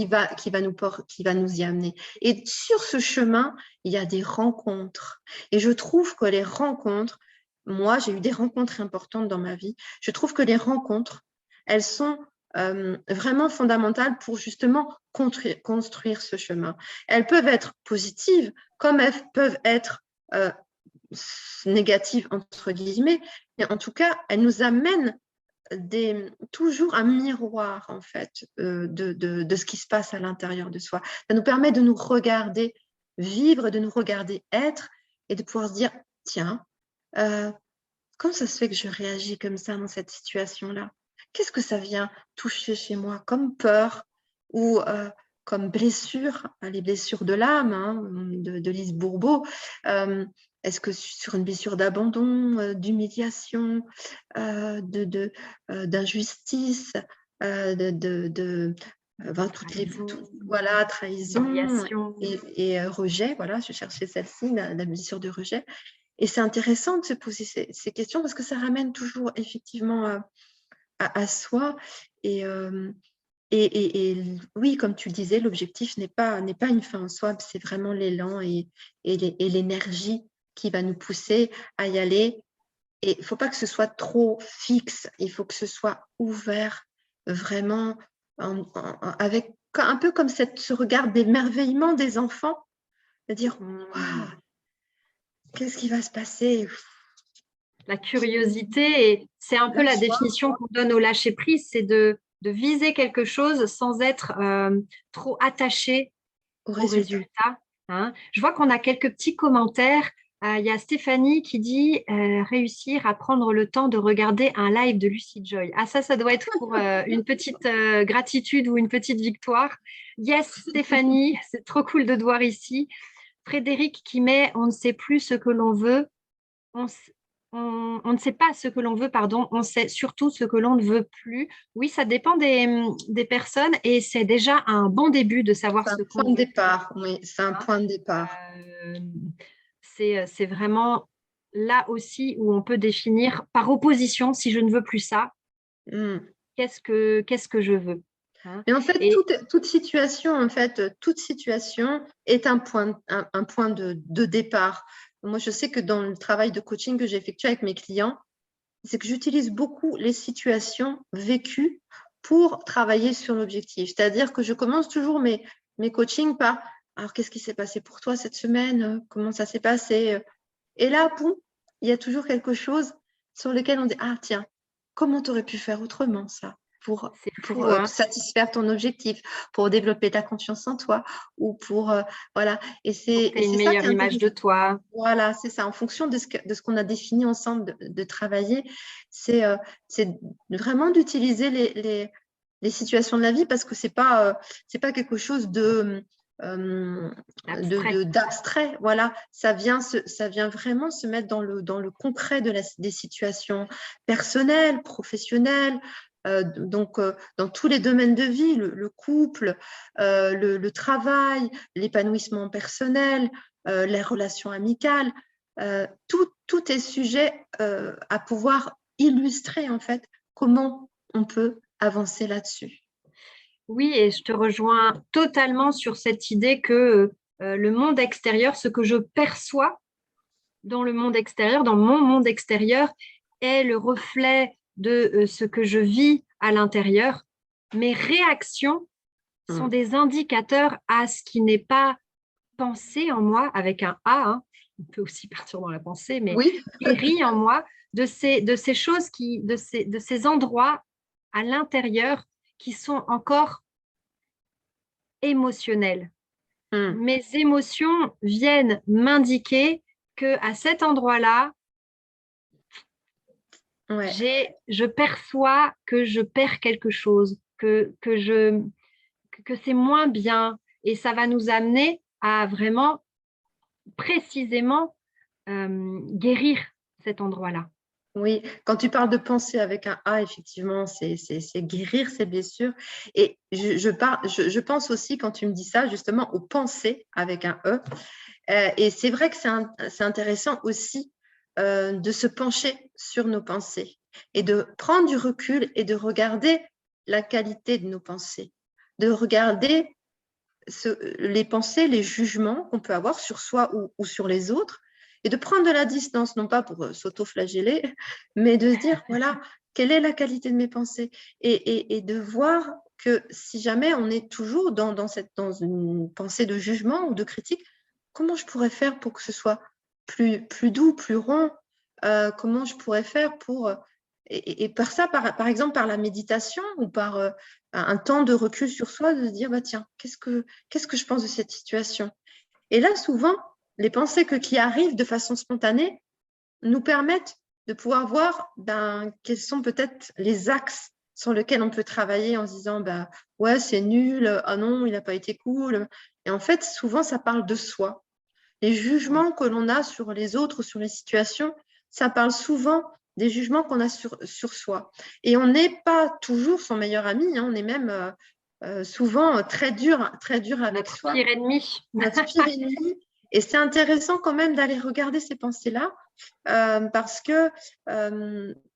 va nous y amener. Et sur ce chemin, il y a des rencontres. Et je trouve que les rencontres, moi, j'ai eu des rencontres importantes dans ma vie. Je trouve que les rencontres, elles sont vraiment fondamentales pour justement construire ce chemin. Elles peuvent être positives, comme elles peuvent être négatives, entre guillemets, mais en tout cas, elles nous amènent toujours un miroir, en fait, de ce qui se passe à l'intérieur de soi. Ça nous permet de nous regarder vivre, de nous regarder être, et de pouvoir se dire, tiens, comment ça se fait que je réagis comme ça dans cette situation-là? Qu'est-ce que ça vient toucher chez moi comme peur ou comme blessure, les blessures de l'âme, hein, de Lise Bourbeau. Est-ce que sur une blessure d'abandon, d'humiliation, d'injustice, trahison et rejet, voilà, je cherchais celle-ci, la blessure de rejet. Et c'est intéressant de se poser ces questions parce que ça ramène toujours effectivement à soi. Et oui, comme tu le disais, l'objectif n'est pas une fin en soi, c'est vraiment l'élan et l'énergie qui va nous pousser à y aller. Et il ne faut pas que ce soit trop fixe, il faut que ce soit ouvert, vraiment, avec un peu comme ce regard d'émerveillement des enfants, de dire waouh, qu'est-ce qui va se passer?
La curiosité, et c'est un peu la définition qu'on donne au lâcher-prise, c'est de viser quelque chose sans être trop attaché au résultat. Hein. Je vois qu'on a quelques petits commentaires. Il y a Stéphanie qui dit réussir à prendre le temps de regarder un live de Lucy Joy. Ah, ça doit être pour une petite gratitude ou une petite victoire. Yes, Stéphanie, c'est trop cool de te voir ici. Frédéric qui met on ne sait plus ce que l'on veut. On ne sait pas ce que l'on veut, pardon, on sait surtout ce que l'on ne veut plus. Oui, ça dépend des personnes et c'est déjà un bon début de savoir ce qu'on veut.
C'est un point de départ, oui, c'est un point de départ.
C'est vraiment là aussi où on peut définir par opposition, si je ne veux plus ça, qu'est-ce que je veux. Hein.
Mais en fait, toute situation est un point de départ. Moi, je sais que dans le travail de coaching que j'effectue avec mes clients, c'est que j'utilise beaucoup les situations vécues pour travailler sur l'objectif. C'est-à-dire que je commence toujours mes coachings par « Alors, qu'est-ce qui s'est passé pour toi cette semaine? Comment ça s'est passé ?» Et là, boum, il y a toujours quelque chose sur lequel on dit « Ah, tiens, comment tu aurais pu faire autrement ça ?» pour satisfaire ton objectif, pour développer ta confiance en toi ou pour voilà. Et c'est
une meilleure image de toi.
Voilà, c'est ça. En fonction de ce qu'on a défini ensemble de travailler, c'est vraiment d'utiliser les situations de la vie parce que c'est pas quelque chose d'abstrait. Voilà, ça vient vraiment se mettre dans le concret des situations personnelles, professionnelles. Donc, dans tous les domaines de vie, le couple, le travail, l'épanouissement personnel, les relations amicales, tout est sujet à pouvoir illustrer en fait comment on peut avancer là-dessus.
Oui, et je te rejoins totalement sur cette idée que le monde extérieur, ce que je perçois dans le monde extérieur, dans mon monde extérieur, est le reflet de ce que je vis à l'intérieur. Mes réactions sont des indicateurs à ce qui n'est pas pensé en moi, avec un A, hein. On peut aussi partir dans la pensée, mais guéri en moi, de ces choses, de ces endroits à l'intérieur qui sont encore émotionnels. Mes émotions viennent m'indiquer qu'à cet endroit-là,
Ouais.
Je perçois que je perds quelque chose, que c'est moins bien. Et ça va nous amener à vraiment précisément guérir cet endroit-là.
Oui, quand tu parles de penser avec un A, effectivement, c'est guérir ses blessures. Et je pense aussi, quand tu me dis ça, justement, aux pensées avec un E. Et c'est vrai que c'est intéressant aussi de se pencher sur nos pensées et de prendre du recul et de regarder la qualité de nos pensées, de regarder les pensées, les jugements qu'on peut avoir sur soi ou sur les autres, et de prendre de la distance, non pas pour s'auto-flageller, mais de se dire, voilà, quelle est la qualité de mes pensées et de voir que si jamais on est toujours dans une pensée de jugement ou de critique, comment je pourrais faire pour que ce soit plus doux, plus rond, comment je pourrais faire pour... Et par ça, par exemple, par la méditation ou par un temps de recul sur soi, de se dire, bah, tiens, qu'est-ce que je pense de cette situation? Et là, souvent, les pensées qui arrivent de façon spontanée nous permettent de pouvoir voir quels sont peut-être les axes sur lesquels on peut travailler en se disant, bah, ouais, c'est nul, ah non, il n'a pas été cool. Et en fait, souvent, ça parle de soi. Les jugements que l'on a sur les autres, sur les situations, ça parle souvent des jugements qu'on a sur soi. Et on n'est pas toujours son meilleur ami, hein, on est même souvent très dur avec
Notre
soi,
pire ennemi.
notre pire ennemi. Et c'est intéressant quand même d'aller regarder ces pensées-là, parce que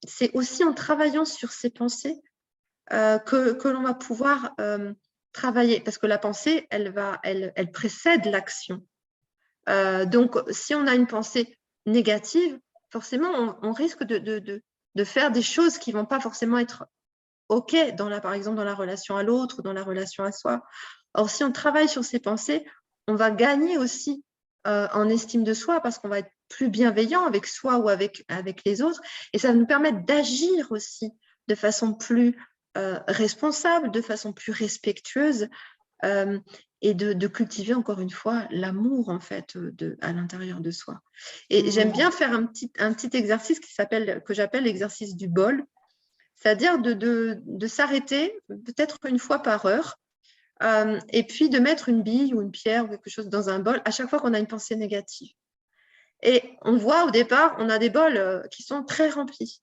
c'est aussi en travaillant sur ces pensées que l'on va pouvoir travailler, parce que la pensée, elle précède l'action. Donc, si on a une pensée négative, forcément, on risque de faire des choses qui ne vont pas forcément être OK, par exemple, dans la relation à l'autre, dans la relation à soi. Or, si on travaille sur ces pensées, on va gagner aussi en estime de soi parce qu'on va être plus bienveillant avec soi ou avec les autres. Et ça va nous permettre d'agir aussi de façon plus responsable, de façon plus respectueuse. Euh, et de cultiver encore une fois l'amour en fait à l'intérieur de soi. Et j'aime bien faire un petit exercice que j'appelle l'exercice du bol, c'est-à-dire de s'arrêter peut-être une fois par heure et puis de mettre une bille ou une pierre ou quelque chose dans un bol à chaque fois qu'on a une pensée négative. Et on voit au départ, on a des bols qui sont très remplis.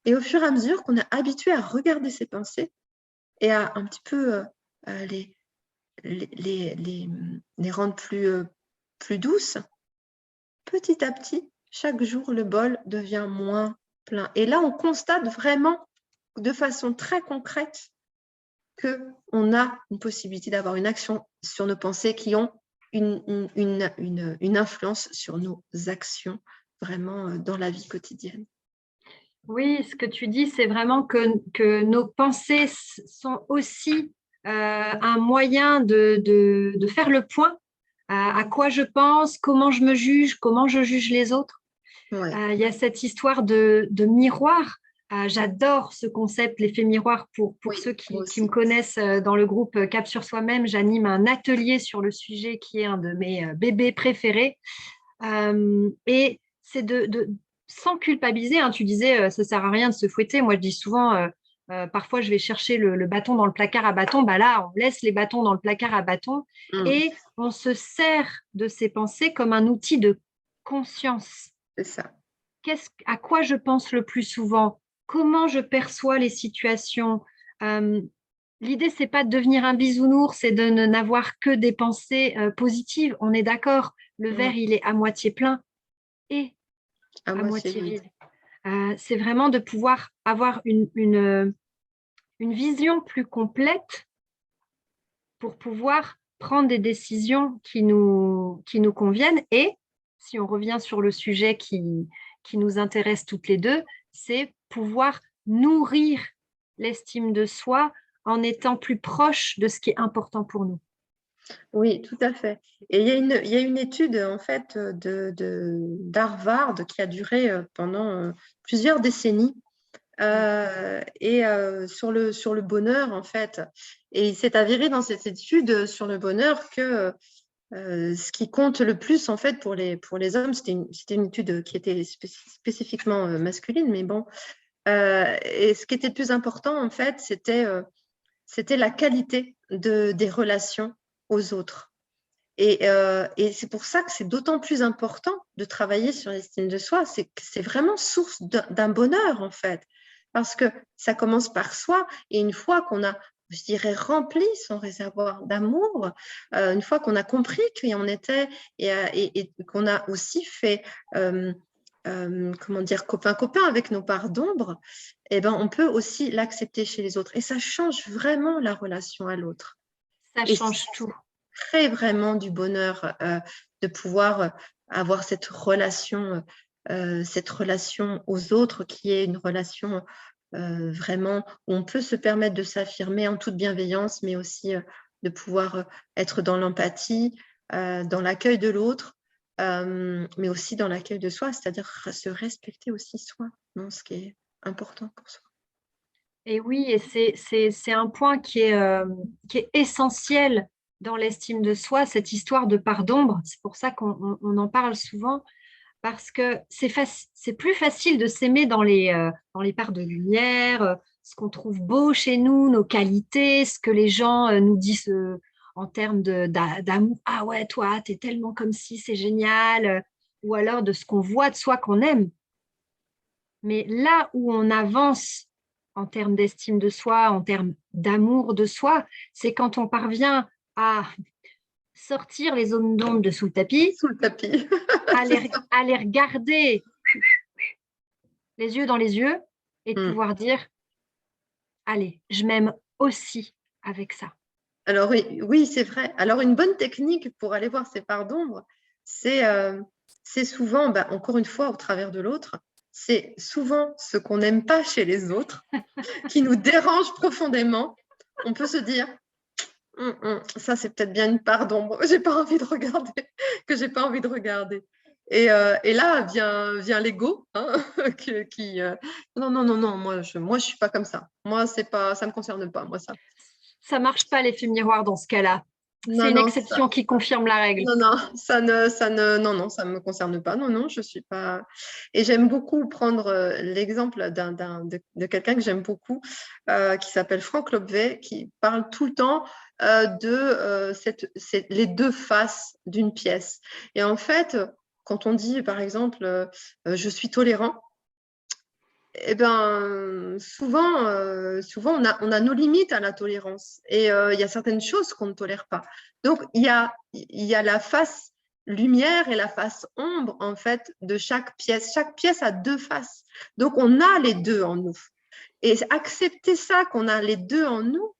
Et au fur et à mesure qu'on est habitué à regarder ces pensées et à un petit peu les rendre plus douces, petit à petit, chaque jour, le bol devient moins plein. Et là, on constate vraiment de façon très concrète qu'on a une possibilité d'avoir une action sur nos pensées qui ont une influence sur nos actions vraiment dans la vie quotidienne.
Oui, ce que tu dis, c'est vraiment que nos pensées sont aussi un moyen de faire le point à quoi je pense, comment je me juge, comment je juge les autres.
Ouais.
Il y a cette histoire de miroir. J'adore ce concept, l'effet miroir. Pour
Oui,
ceux
moi
qui me
aussi.
connaissent dans le groupe Cap sur soi-même, j'anime un atelier sur le sujet qui est un de mes bébés préférés. Et c'est sans culpabiliser, hein, tu disais, ça ne sert à rien de se fouetter. Moi, je dis souvent, parfois, je vais chercher le bâton dans le placard à bâton. Bah là, on laisse les bâtons dans le placard à bâton et on se sert de ces pensées comme un outil de conscience.
C'est ça.
À quoi je pense le plus souvent? Comment je perçois les situations? L'idée, c'est pas de devenir un bisounours, c'est de n'avoir que des pensées positives. On est d'accord, le verre, il est à moitié plein et
À
à
moitié
moitié
vide.
vide. C'est vraiment de pouvoir avoir une vision plus complète pour pouvoir prendre des décisions qui nous conviennent. Et si on revient sur le sujet qui nous intéresse toutes les deux, c'est pouvoir nourrir l'estime de soi en étant plus proche de ce qui est important pour nous.
Oui, tout à fait. Et il y a une étude en fait d'Harvard qui a duré pendant plusieurs décennies sur le bonheur en fait. Et il s'est avéré dans cette étude sur le bonheur que ce qui compte le plus en fait pour les hommes, c'était une étude qui était spécifiquement masculine, mais bon, Et ce qui était le plus important, en fait, c'était la qualité des relations aux autres. Et c'est pour ça que c'est d'autant plus important de travailler sur l'estime de soi. C'est vraiment source d'un bonheur, en fait. Parce que ça commence par soi. Et une fois qu'on a, je dirais, rempli son réservoir d'amour, une fois qu'on a compris qui on était et qu'on a aussi fait, comment dire, copain-copain avec nos parts d'ombre, eh ben, on peut aussi l'accepter chez les autres. Et ça change vraiment la relation à l'autre.
Ça
Et
change tout.
crée vraiment du bonheur de pouvoir avoir cette relation aux autres qui est une relation vraiment où on peut se permettre de s'affirmer en toute bienveillance, mais aussi de pouvoir être dans l'empathie, dans l'accueil de l'autre, mais aussi dans l'accueil de soi, c'est-à-dire se respecter aussi soi, non, ce qui est important pour soi.
Et oui, et c'est un point qui est essentiel dans l'estime de soi, cette histoire de part d'ombre. C'est pour ça qu'on en parle souvent, parce que c'est plus facile de s'aimer dans les parts de lumière, ce qu'on trouve beau chez nous, nos qualités, ce que les gens nous disent en termes d'amour. Ah ouais, toi, t'es tellement comme si, c'est génial. Ou alors de ce qu'on voit de soi qu'on aime. Mais là où on avance en termes d'estime de soi, en termes d'amour de soi, c'est quand on parvient à sortir les zones d'ombre de sous le tapis,
Sous le tapis.
à les regarder les yeux dans les yeux et de pouvoir dire, allez, je m'aime aussi avec ça.
Alors oui, c'est vrai. Alors une bonne technique pour aller voir ses parts d'ombre, c'est souvent, encore une fois, au travers de l'autre, c'est souvent ce qu'on n'aime pas chez les autres, qui nous dérange profondément. On peut se dire, ça c'est peut-être bien une part d'ombre que j'ai pas envie de regarder. Et là vient l'ego, hein, qui non, moi je suis pas comme ça. Moi c'est pas, ça me concerne pas, moi ça.
Ça marche pas l'effet miroir dans ce cas-là. C'est
Non,
une
non,
exception qui confirme la règle.
non, non, ça me concerne pas. Non, non, je suis pas. Et j'aime beaucoup prendre l'exemple de quelqu'un que j'aime beaucoup, qui s'appelle Franck Lobvet, qui parle tout le temps de les deux faces d'une pièce. Et en fait, quand on dit, par exemple, je suis tolérant, eh ben, souvent on a nos limites à la tolérance et il y a certaines choses qu'on ne tolère pas. Donc, il y a la face lumière et la face ombre, en fait, de chaque pièce. Chaque pièce a deux faces. Donc, on a les deux en nous. Et accepter ça, qu'on a les deux en nous,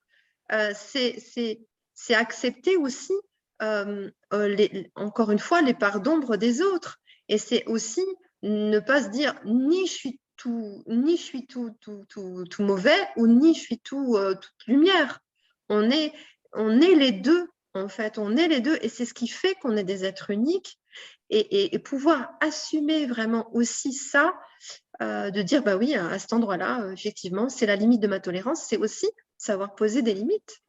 c'est accepter aussi, encore une fois, les parts d'ombre des autres. Et c'est aussi ne pas se dire ni je suis tout mauvais ou ni je suis toute lumière. On est, on est les deux, en fait, on est les deux et c'est ce qui fait qu'on est des êtres uniques et pouvoir assumer vraiment aussi ça, de dire, bah oui, à cet endroit-là, effectivement, c'est la limite de ma tolérance, c'est aussi savoir poser des limites.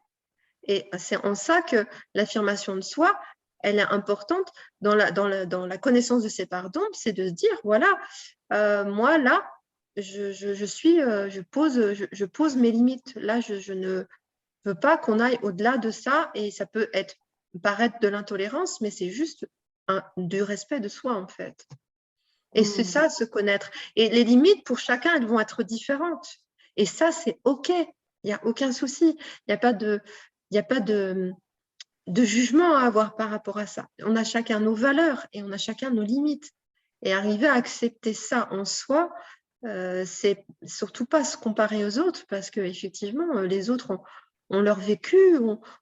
Et c'est en ça que l'affirmation de soi, elle est importante dans la connaissance de ses parts d'ombre, c'est de se dire, voilà, moi là, je pose mes limites. Là, je ne veux pas qu'on aille au-delà de ça et ça peut paraître de l'intolérance, mais c'est juste du respect de soi en fait. Et c'est ça, se connaître. Et les limites, pour chacun, elles vont être différentes. Et ça, c'est OK. Il n'y a aucun souci. Il n'y a pas de jugement à avoir par rapport à ça. On a chacun nos valeurs et on a chacun nos limites. Et arriver à accepter ça en soi, c'est surtout pas se comparer aux autres parce qu'effectivement, les autres ont leur vécu,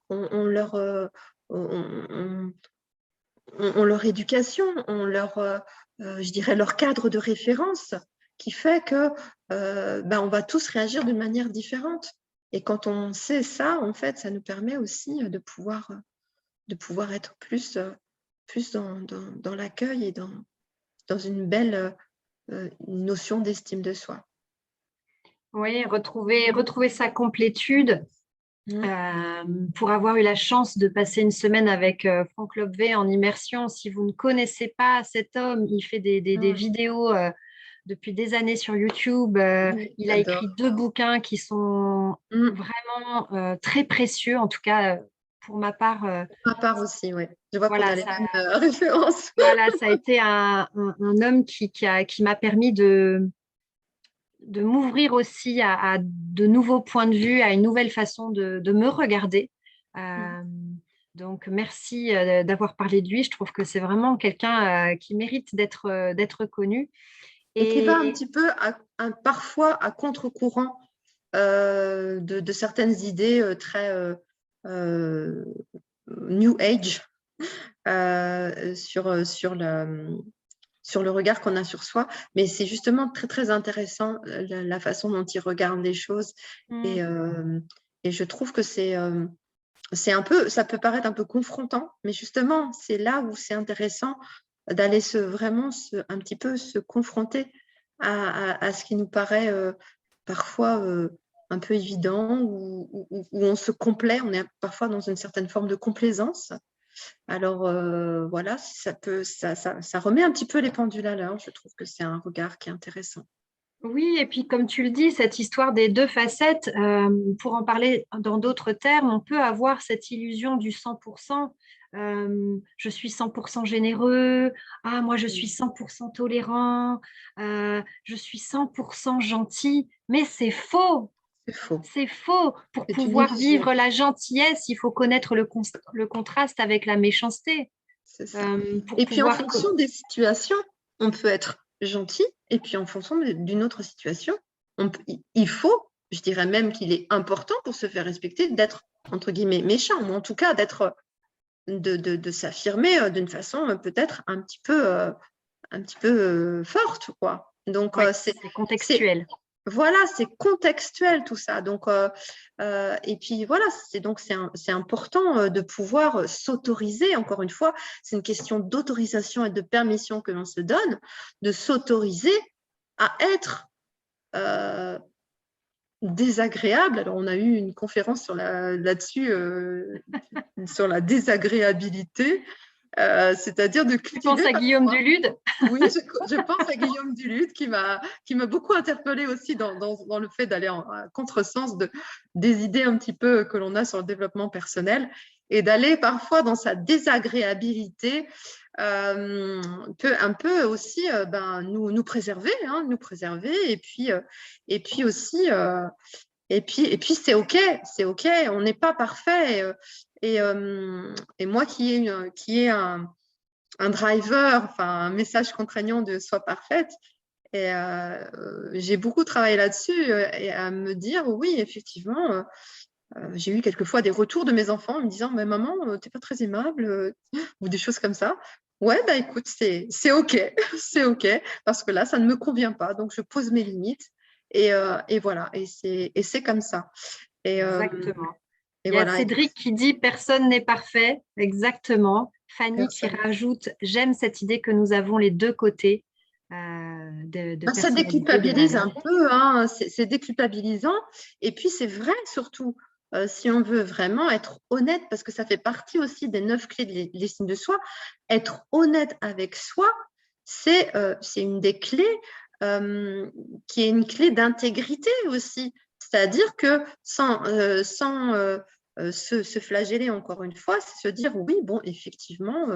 ont leur éducation, ont je dirais, leur cadre de référence qui fait que on va tous réagir d'une manière différente. Et quand on sait ça, en fait, ça nous permet aussi de pouvoir être plus dans l'accueil et dans une belle notion d'estime de soi.
Oui, retrouver sa complétude. Pour avoir eu la chance de passer une semaine avec Franck Lobvet en immersion, si vous ne connaissez pas cet homme, il fait des vidéos depuis des années sur YouTube.
Oui,
Il a
j'adore.
écrit 2 bouquins qui sont
Mm.
vraiment très précieux, en tout cas pour ma part.
À part aussi, oui. Je vois qu'on
Voilà,
a les
ça,
mêmes références.
voilà, ça a été un homme qui m'a permis de m'ouvrir aussi à de nouveaux points de vue, à une nouvelle façon de me regarder.
Mm.
Euh, donc, merci d'avoir parlé de lui. Je trouve que c'est vraiment quelqu'un qui mérite d'être connu.
Et qui va un
Et
petit peu, parfois, à contre-courant de certaines idées très euh, New Age sur le regard qu'on a sur soi. Mais c'est justement très, très intéressant la façon dont il regarde les choses.
hmm,
Et, et je trouve que c'est un peu, ça peut paraître un peu confrontant, mais justement, c'est là où c'est intéressant d'aller vraiment un petit peu se confronter à ce qui nous paraît parfois un peu évident, où on se complaît, on est parfois dans une certaine forme de complaisance. Alors voilà, ça remet un petit peu les pendules à l'heure. Je trouve que c'est un regard qui est intéressant.
oui, et puis comme tu le dis, cette histoire des 2 facettes, pour en parler dans d'autres termes, on peut avoir cette illusion du 100%. Je suis 100% généreux, ah, moi je suis 100% tolérant, je suis 100% gentil, mais c'est faux.
C'est faux.
C'est faux. Pour
C'est une
pouvoir
illusion.
vivre la gentillesse, il faut connaître le contraste avec la méchanceté.
C'est ça.
Pour
Et puis en
pouvoir...
fonction des situations, on peut être gentil, et puis en fonction d'une autre situation, il faut, je dirais même qu'il est important pour se faire respecter d'être, entre guillemets, méchant, ou en tout cas de s'affirmer d'une façon peut-être un petit peu forte, quoi. Donc,
Oui, c'est
c'est,
contextuel.
voilà, c'est contextuel tout ça. Donc, et puis voilà, c'est important de pouvoir s'autoriser. Encore une fois, c'est une question d'autorisation et de permission que l'on se donne, de s'autoriser à être désagréable. Alors, on a eu une conférence là-dessus, sur la désagréabilité, c'est-à-dire de
Tu penses
cultiver
à Guillaume
parfois.
Dulude?
Oui, je pense à Guillaume Duluth qui m'a beaucoup interpellée aussi dans le fait d'aller à contresens des idées un petit peu que l'on a sur le développement personnel et d'aller parfois dans sa désagréabilité peut un peu aussi nous préserver, hein, nous préserver et puis aussi et puis c'est ok, on n'est pas parfait et moi qui ai un driver, enfin un message contraignant de sois parfaite. Et j'ai beaucoup travaillé là-dessus et à me dire oui, effectivement, j'ai eu quelquefois des retours de mes enfants en me disant mais maman, t'es pas très aimable ou des choses comme ça. Ouais, bah écoute, c'est ok, c'est ok parce que là, ça ne me convient pas, donc je pose mes limites et voilà, et c'est comme ça. Et,
Exactement.
et
Il y a
voilà,
Cédric qui dit personne n'est parfait. Exactement. Fanny qui
personne.
rajoute j'aime cette idée que nous avons les 2 côtés de
Ça
personnalité, de
déculpabilise un
valeur.
peu, hein, c'est déculpabilisant. Et puis, c'est vrai, surtout, si on veut vraiment être honnête, parce que ça fait partie aussi des 9 clés de l'estime de soi, être honnête avec soi, c'est une des clés qui est une clé d'intégrité aussi. C'est-à-dire que sans se flageller encore une fois, c'est se dire oui, bon, effectivement,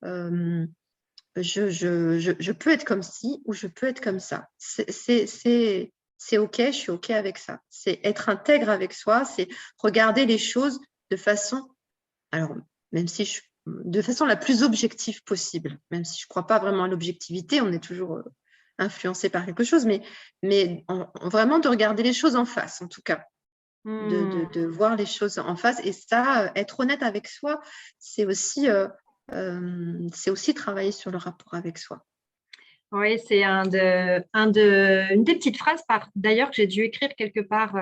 euh, je peux être comme ci ou je peux être comme ça. C'est OK, je suis OK avec ça. C'est être intègre avec soi, c'est regarder les choses de façon, alors, même si de façon la plus objective possible, même si je ne crois pas vraiment à l'objectivité, on est toujours influencé par quelque chose, mais vraiment de regarder les choses en face, en tout cas. De voir les choses en face. Et ça, être honnête avec soi, c'est aussi travailler sur le rapport avec soi.
Oui, c'est une des petites phrases, d'ailleurs, que j'ai dû écrire quelque part.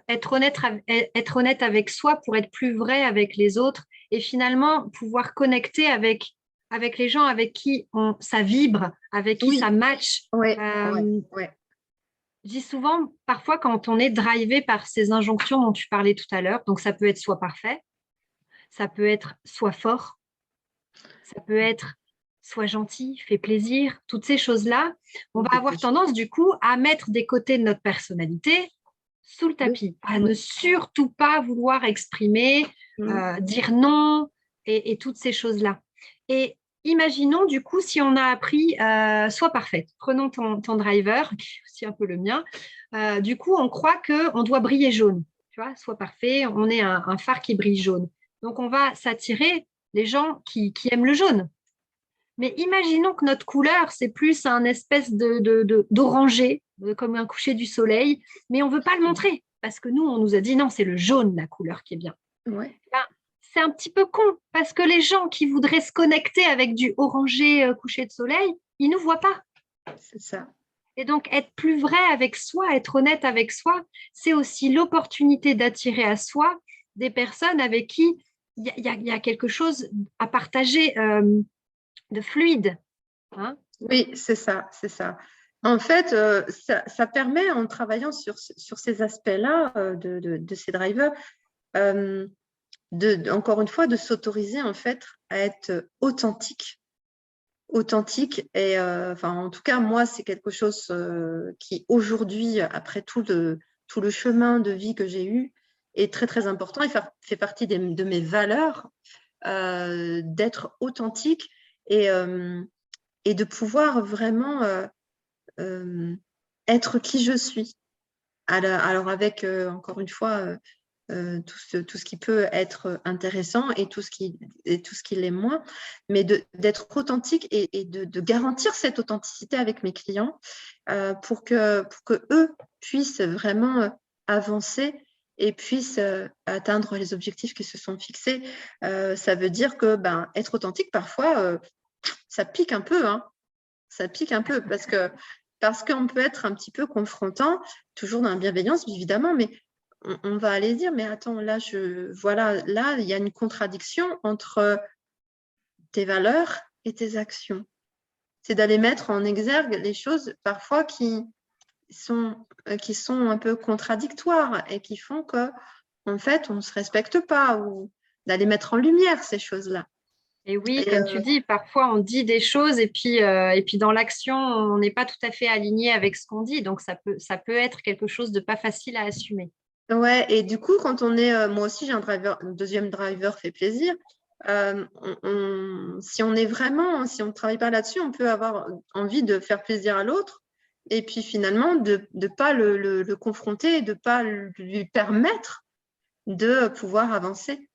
Être honnête avec soi pour être plus vrai avec les autres et finalement pouvoir connecter avec les gens avec qui ça vibre, avec qui ça
Oui,
match.
ouais, ouais,
Euh,
ouais.
je dis souvent, parfois, quand on est drivé par ces injonctions dont tu parlais tout à l'heure, donc ça peut être soit parfait, ça peut être soit fort, ça peut être sois gentil, fais plaisir, toutes ces choses-là, on va avoir tendance du coup à mettre des côtés de notre personnalité sous le tapis, à ne surtout pas vouloir exprimer, dire non et toutes ces choses-là. Et imaginons du coup si on a appris sois parfaite. Prenons ton driver, qui est aussi un peu le mien. Du coup, on croit qu'on doit briller jaune. Tu vois, sois parfait, on est un phare qui brille jaune. Donc, on va s'attirer les gens qui aiment le jaune. Mais imaginons que notre couleur, c'est plus un espèce d'orangé, comme un coucher du soleil, mais on ne veut pas le montrer parce que nous, on nous a dit non, c'est le jaune, la couleur qui est bien.
Ouais.
Ben, c'est un petit peu con parce que les gens qui voudraient se connecter avec du orangé coucher de soleil, ils ne nous voient pas.
C'est ça.
Et donc, être plus vrai avec soi, être honnête avec soi, c'est aussi l'opportunité d'attirer à soi des personnes avec qui il y a quelque chose à partager de fluide. Hein.
Oui, c'est ça, c'est ça. En fait, ça permet, en travaillant sur ces aspects-là de ces drivers, encore une fois, de s'autoriser en fait à être authentique. Authentique. Et enfin, en tout cas, moi, c'est quelque chose qui, aujourd'hui, après tout le chemin de vie que j'ai eu, est très, très important et fait partie de mes valeurs, d'être authentique et de pouvoir vraiment être qui je suis. Alors avec, encore une fois, tout ce qui peut être intéressant et tout ce qui l'est moins, mais d'être authentique et de garantir cette authenticité avec mes clients pour que eux puissent vraiment avancer et puissent atteindre les objectifs qu'ils se sont fixés. Ça veut dire que être authentique, parfois, ça pique un peu, hein. Ça pique un peu parce qu'on peut être un petit peu confrontant, toujours dans la bienveillance, évidemment, mais on va aller dire, mais attends, là, là, il y a une contradiction entre tes valeurs et tes actions. C'est d'aller mettre en exergue les choses parfois qui sont un peu contradictoires et qui font que, en fait, on ne se respecte pas, ou d'aller mettre en lumière ces choses-là.
Et oui, comme tu dis, parfois on dit des choses et puis dans l'action, on n'est pas tout à fait aligné avec ce qu'on dit. Donc ça peut être quelque chose de pas facile à assumer.
Ouais, et du coup, quand on est, moi aussi j'ai un deuxième driver fait plaisir. Si on est vraiment, si on ne travaille pas là-dessus, on peut avoir envie de faire plaisir à l'autre et puis finalement de ne pas le confronter, de ne pas lui permettre de pouvoir avancer.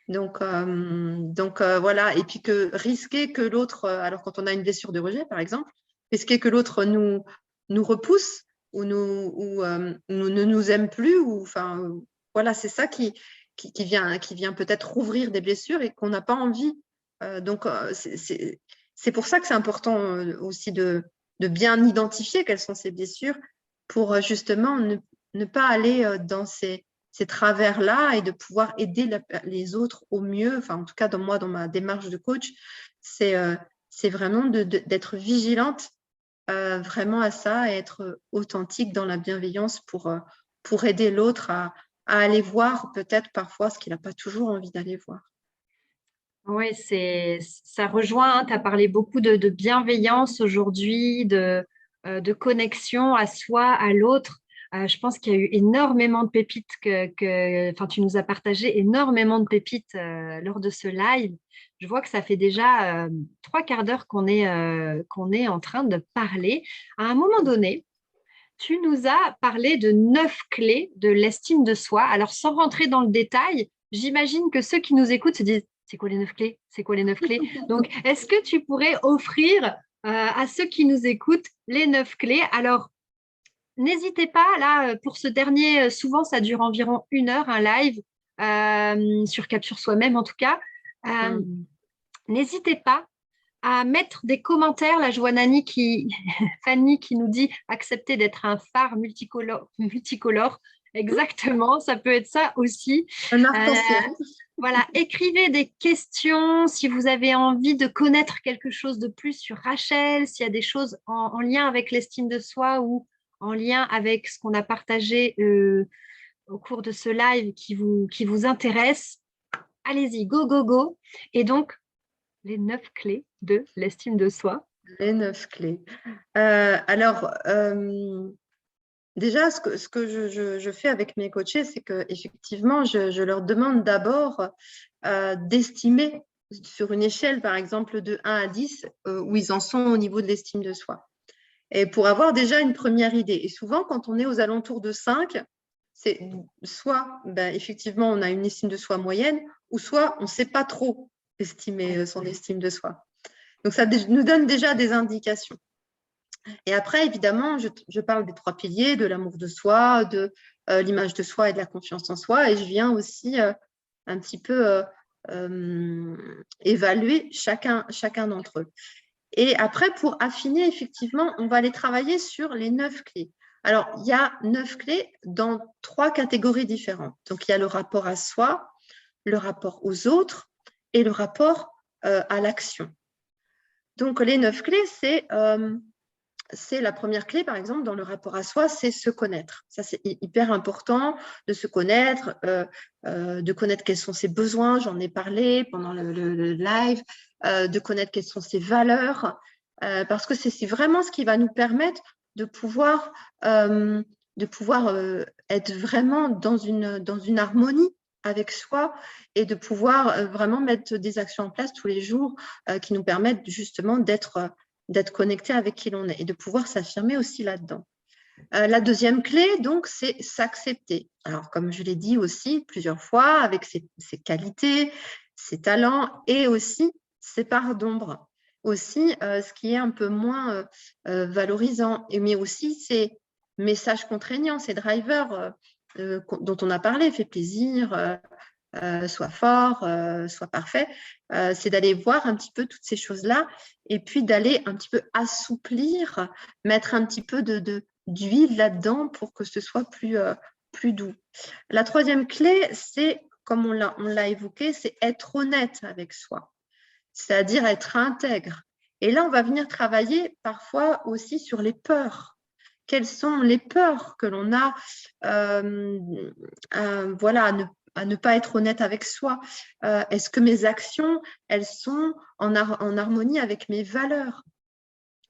Donc voilà, et puis que risquer que l'autre, alors quand on a une blessure de rejet par exemple, risquer que l'autre nous repousse ou ne nous aime plus, ou enfin voilà, c'est ça qui vient peut-être rouvrir des blessures et qu'on n'a pas envie. Donc c'est pour ça que c'est important aussi de bien identifier quelles sont ces blessures pour justement ne pas aller dans ces travers-là et de pouvoir aider les autres au mieux. Enfin, en tout cas, dans ma démarche de coach, c'est vraiment d'être vigilante vraiment à ça et être authentique dans la bienveillance pour aider l'autre à aller voir peut-être parfois ce qu'il n'a pas toujours envie d'aller voir.
Oui, ça rejoint, tu as parlé beaucoup de bienveillance aujourd'hui, de connexion à soi, à l'autre. Je pense qu'il y a eu énormément de pépites enfin, tu nous as partagé énormément de pépites lors de ce live. Je vois que ça fait déjà 3/4 d'heure qu'on est en train de parler. À un moment donné, tu nous as parlé de 9 clés de l'estime de soi. Alors, sans rentrer dans le détail, j'imagine que ceux qui nous écoutent se disent, c'est quoi les 9 clés? C'est quoi les 9 clés? Donc, est-ce que tu pourrais offrir à ceux qui nous écoutent les 9 clés? Alors, n'hésitez pas, là, pour ce dernier, souvent, ça dure environ 1 heure, un live, sur Capture Soi-même en tout cas. N'hésitez pas à mettre des commentaires. Là, je vois Fanny qui nous dit accepter d'être un phare multicolore. Exactement, ça peut être ça aussi.
Un arc-en-ciel.
Voilà, écrivez des questions si vous avez envie de connaître quelque chose de plus sur Rachel, s'il y a des choses en lien avec l'estime de soi ou en lien avec ce qu'on a partagé au cours de ce live qui vous intéresse. Allez-y, go, go, go. Et donc, Les 9 clés de l'estime de soi.
Les 9 clés. Alors, déjà, ce que je fais avec mes coachés, c'est qu'effectivement, je leur demande d'abord d'estimer sur une échelle, par exemple, de 1 à 10, où ils en sont au niveau de l'estime de soi. Et pour avoir déjà une première idée. Et souvent, quand on est aux alentours de 5, c'est soit, effectivement, on a une estime de soi moyenne, ou soit on ne sait pas trop estimer son estime de soi. Donc, ça nous donne déjà des indications. Et après, évidemment, je parle des 3 piliers, de l'amour de soi, de l'image de soi et de la confiance en soi. Et je viens aussi un petit peu évaluer chacun d'entre eux. Et après, pour affiner, effectivement, on va aller travailler sur les 9 clés. Alors, il y a 9 clés dans 3 catégories différentes. Donc, il y a le rapport à soi, le rapport aux autres et le rapport à l'action. Donc, les 9 clés, c'est la première clé, par exemple, dans le rapport à soi, c'est se connaître. Ça, c'est hyper important de se connaître, de connaître quels sont ses besoins. J'en ai parlé pendant le live, de connaître quelles sont ses valeurs, parce que c'est vraiment ce qui va nous permettre de pouvoir être vraiment dans une harmonie avec soi et de pouvoir vraiment mettre des actions en place tous les jours qui nous permettent justement d'être connecté avec qui l'on est et de pouvoir s'affirmer aussi là-dedans. La deuxième clé, donc, c'est s'accepter. Alors, comme je l'ai dit aussi plusieurs fois, avec ses qualités, ses talents et aussi ses parts d'ombre. Aussi, ce qui est un peu moins valorisant, mais aussi ces messages contraignants, ces drivers dont on a parlé, fait plaisir, soit fort, soit parfait, c'est d'aller voir un petit peu toutes ces choses-là et puis d'aller un petit peu assouplir, mettre un petit peu d'huile là-dedans pour que ce soit plus doux. La troisième clé, c'est, comme on l'a évoqué, c'est être honnête avec soi, c'est-à-dire être intègre. Et là, on va venir travailler parfois aussi sur les peurs. Quelles sont les peurs que l'on a voilà, à ne pas être honnête avec soi. Est-ce que mes actions, elles sont en harmonie avec mes valeurs?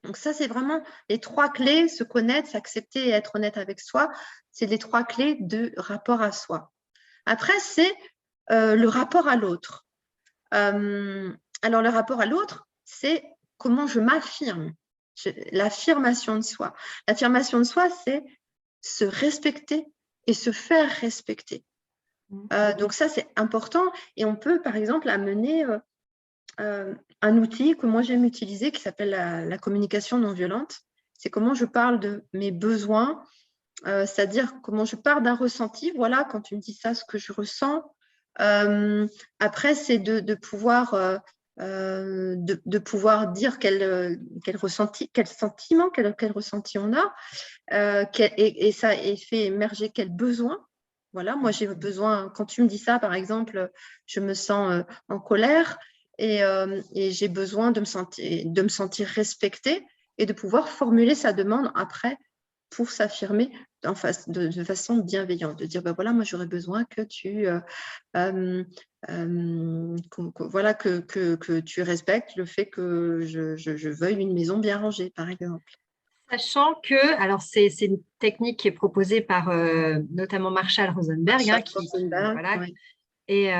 Donc ça, c'est vraiment les 3 clés, se connaître, s'accepter et être honnête avec soi. C'est les 3 clés de rapport à soi. Après, c'est le rapport à l'autre. Alors, le rapport à l'autre, c'est comment je m'affirme. L'affirmation de soi. L'affirmation de soi, c'est se respecter et se faire respecter. Donc ça, c'est important. Et on peut, par exemple, amener un outil que moi j'aime utiliser qui s'appelle la communication non violente. C'est comment je parle de mes besoins, c'est-à-dire comment je pars d'un ressenti. Voilà, quand tu me dis ça, ce que je ressens. Après, c'est de pouvoir dire quel ressenti, quel sentiment, quel ressenti on a, et ça fait émerger quel besoin. Voilà, moi j'ai besoin, quand tu me dis ça, par exemple, je me sens en colère et j'ai besoin de me sentir respectée et de pouvoir formuler sa demande après pour s'affirmer de façon bienveillante, de dire, voilà, moi j'aurais besoin que tu, voilà, que tu respectes le fait que je veuille une maison bien rangée, par exemple.
Sachant que, alors c'est une technique qui est proposée par notamment Marshall Rosenberg, hein, voilà,
oui.
et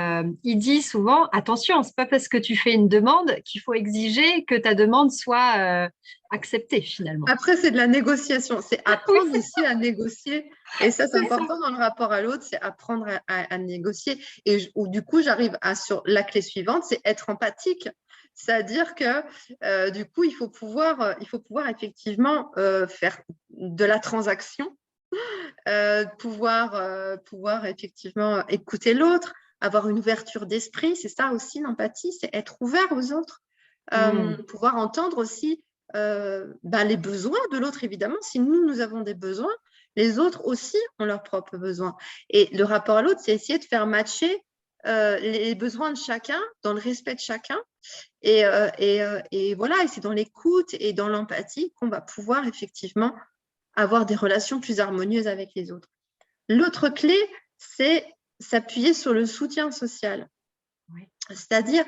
il dit souvent, attention, c'est pas parce que tu fais une demande qu'il faut exiger que ta demande soit acceptée finalement.
Après, c'est de la négociation, c'est apprendre aussi à négocier. Et ça, c'est important dans le rapport à l'autre, c'est apprendre à négocier. Et du coup, j'arrive sur la clé suivante, c'est être empathique. C'est-à-dire que du coup, il faut pouvoir effectivement faire de la transaction, pouvoir effectivement écouter l'autre, avoir une ouverture d'esprit. C'est ça aussi l'empathie, c'est être ouvert aux autres, pouvoir entendre aussi les besoins de l'autre, évidemment. Si nous avons des besoins, les autres aussi ont leurs propres besoins. Et le rapport à l'autre, c'est essayer de faire matcher les besoins de chacun, dans le respect de chacun. Et voilà, et c'est dans l'écoute et dans l'empathie qu'on va pouvoir effectivement avoir des relations plus harmonieuses avec les autres. L'autre clé, c'est s'appuyer sur le soutien social. Oui. C'est-à-dire,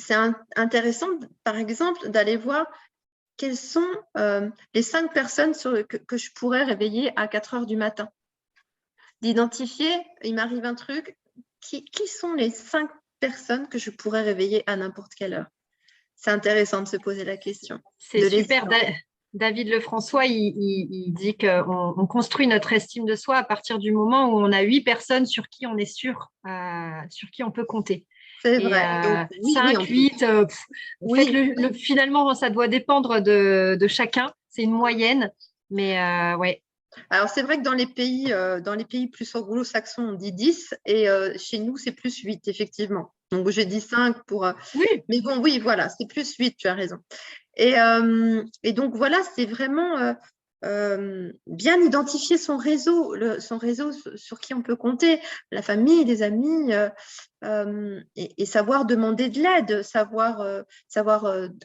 c'est intéressant, par exemple, d'aller voir quelles sont les 5 personnes que je pourrais réveiller à 4 heures du matin. D'identifier, il m'arrive un truc, qui sont les 5 personnes que je pourrais réveiller à n'importe quelle heure? C'est intéressant de se poser la question.
C'est super. David Lefrançois, il dit qu'on construit notre estime de soi à partir du moment où on a 8 personnes sur qui on est sûr, sur qui on peut compter.
C'est
et
vrai. Donc,
5, 8, finalement, ça doit dépendre de chacun. C'est une moyenne, mais ouais.
Alors, c'est vrai que dans les pays plus anglo-saxons, on dit 10 et chez nous, c'est plus 8, effectivement. Donc, j'ai dit 5 pour…
Oui.
Mais bon, oui, voilà, c'est plus 8, tu as raison. Et donc, voilà, c'est vraiment bien identifier son réseau sur qui on peut compter, la famille, les amis, et savoir demander de l'aide, savoir à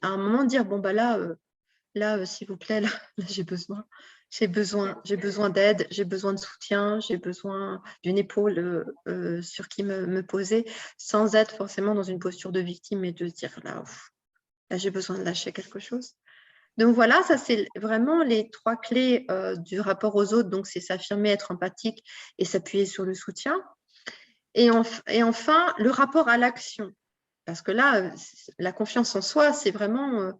un moment dire, bon, bah là, s'il vous plaît, là j'ai besoin d'aide, j'ai besoin de soutien, j'ai besoin d'une épaule sur qui me poser, sans être forcément dans une posture de victime et de se dire là, j'ai besoin de lâcher quelque chose. Donc voilà, ça c'est vraiment les 3 clés du rapport aux autres. Donc c'est s'affirmer, être empathique et s'appuyer sur le soutien. Et enfin, le rapport à l'action. Parce que là, la confiance en soi, c'est vraiment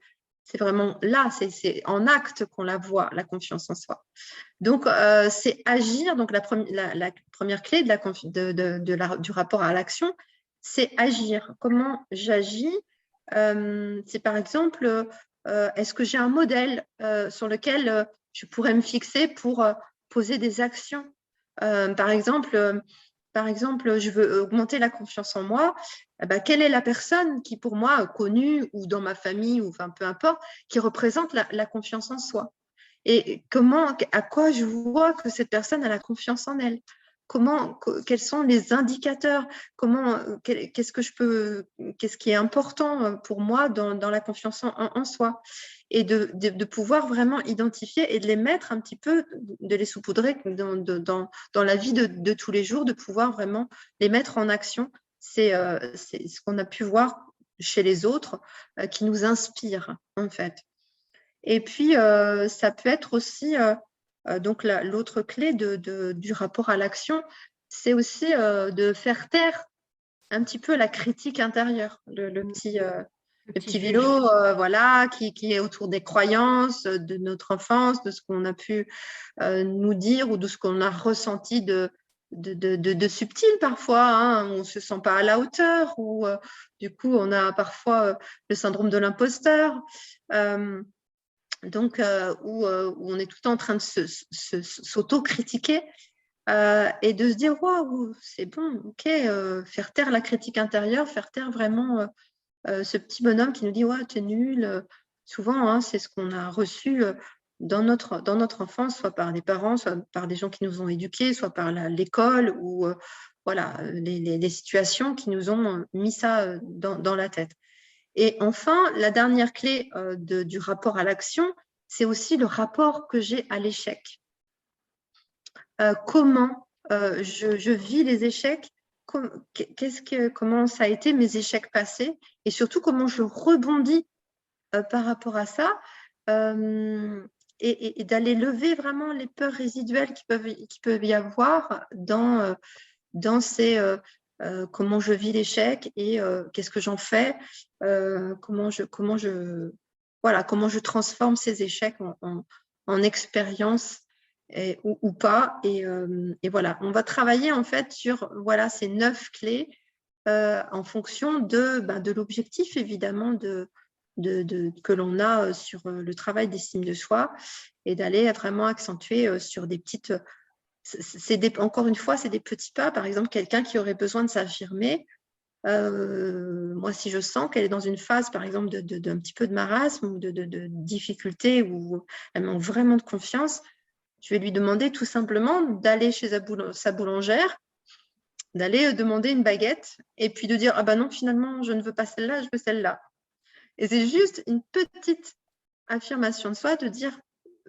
là, c'est en acte qu'on la voit, la confiance en soi. Donc, c'est agir. Donc, la première clé du rapport à l'action, c'est agir. Comment j'agis? C'est par exemple, est-ce que j'ai un modèle sur lequel je pourrais me fixer pour poser des actions? Par exemple, je veux augmenter la confiance en moi. Quelle est la personne qui, pour moi, connue ou dans ma famille, ou enfin peu importe, qui représente la confiance en soi? Et à quoi je vois que cette personne a la confiance en elle? Quels sont les indicateurs? Qu'est-ce qui est important pour moi dans la confiance en soi? Et de pouvoir vraiment identifier et de les mettre un petit peu, de les saupoudrer dans la vie de tous les jours, de pouvoir vraiment les mettre en action. C'est ce qu'on a pu voir chez les autres qui nous inspire, en fait. Et puis, ça peut être aussi, donc l'autre clé du rapport à l'action, c'est aussi de faire taire un petit peu la critique intérieure, le petit vélo voilà, qui est autour des croyances, de notre enfance, de ce qu'on a pu nous dire ou de ce qu'on a ressenti de subtil parfois, hein, on ne se sent pas à la hauteur ou du coup, on a parfois le syndrome de l'imposteur. Donc, où on est tout le temps en train de s'auto-critiquer et de se dire waouh, c'est bon, ok, faire taire la critique intérieure, faire taire vraiment ce petit bonhomme qui nous dit ouais, t'es nul. Souvent, hein, c'est ce qu'on a reçu dans notre enfance, soit par les parents, soit par des gens qui nous ont éduqués, soit par l'école ou voilà, les situations qui nous ont mis ça dans la tête. Et enfin, la dernière clé du rapport à l'action, c'est aussi le rapport que j'ai à l'échec. Comment je vis les échecs, comment ça a été mes échecs passés, et surtout comment je rebondis par rapport à ça, et d'aller lever vraiment les peurs résiduelles qui peuvent y avoir dans ces… comment je vis l'échec et qu'est-ce que j'en fais, comment je transforme ces échecs en expérience ou pas. Et voilà, on va travailler en fait sur voilà, ces 9 clés en fonction de l'objectif évidemment que l'on a sur le travail d'estime de soi et d'aller vraiment accentuer sur des petites… encore une fois, c'est des petits pas. Par exemple, quelqu'un qui aurait besoin de s'affirmer, moi, si je sens qu'elle est dans une phase, par exemple, d'un petit peu de marasme ou de difficulté, où elle manque vraiment de confiance, je vais lui demander tout simplement d'aller chez sa boulangère, d'aller demander une baguette et puis de dire « Ah ben non, finalement, je ne veux pas celle-là, je veux celle-là ». Et c'est juste une petite affirmation de soi, de dire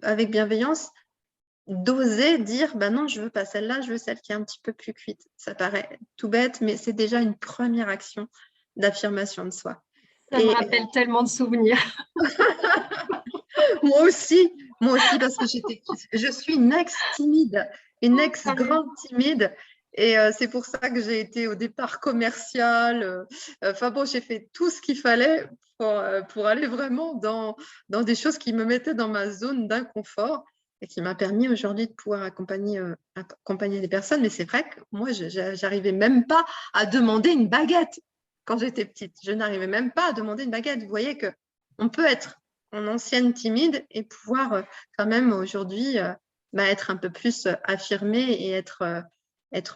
avec bienveillance, d'oser dire bah non, je veux pas celle-là, je veux celle qui est un petit peu plus cuite. Ça paraît tout bête, mais c'est déjà une première action d'affirmation de soi.
Ça me rappelle tellement de souvenirs.
Moi aussi, parce que je suis une ex-timide, une ex-grande timide. Et c'est pour ça que j'ai été au départ commerciale. Enfin bon, j'ai fait tout ce qu'il fallait pour aller vraiment dans des choses qui me mettaient dans ma zone d'inconfort et qui m'a permis aujourd'hui de pouvoir accompagner des personnes. Mais c'est vrai que moi, j'arrivais même pas à demander une baguette quand j'étais petite. Je n'arrivais même pas à demander une baguette. Vous voyez que on peut être en ancienne timide et pouvoir quand même aujourd'hui être un peu plus affirmée et être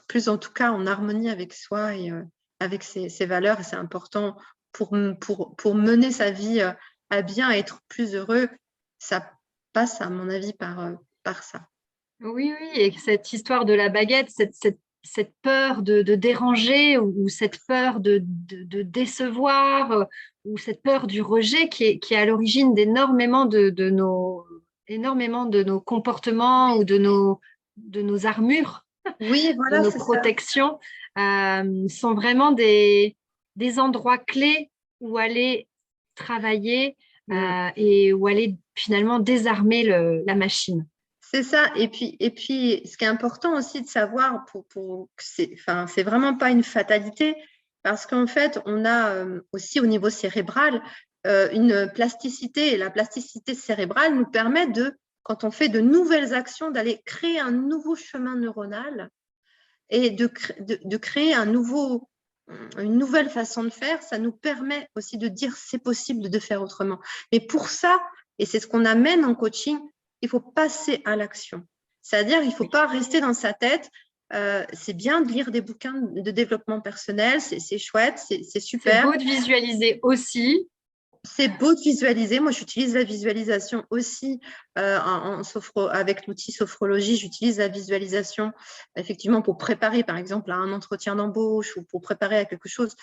plus en tout cas en harmonie avec soi et avec ses valeurs. Et c'est important pour mener sa vie à bien, être plus heureux. Ça passe, à mon avis, par ça.
Oui, oui, et cette histoire de la baguette, cette peur de déranger ou cette peur de décevoir ou cette peur du rejet qui est à l'origine énormément de nos comportements ou de nos armures,
Oui,
de
voilà,
nos
c'est ça.
protections, sont vraiment des endroits clés où aller travailler et où aller finalement désarmer la machine.
C'est ça. Et puis, ce qui est important aussi de savoir, que c'est vraiment pas une fatalité, parce qu'en fait, on a aussi au niveau cérébral une plasticité. Et la plasticité cérébrale nous permet quand on fait de nouvelles actions, d'aller créer un nouveau chemin neuronal et de créer une nouvelle façon de faire. Ça nous permet aussi de dire c'est possible de faire autrement. Mais pour ça, et c'est ce qu'on amène en coaching, il faut passer à l'action. C'est-à-dire, il ne faut pas rester dans sa tête. C'est bien de lire des bouquins de développement personnel, c'est chouette, c'est
C'est
super.
beau de visualiser aussi.
C'est beau de visualiser. Moi, j'utilise la visualisation aussi avec l'outil sophrologie. J'utilise la visualisation effectivement pour préparer, par exemple, à un entretien d'embauche ou pour préparer à quelque chose,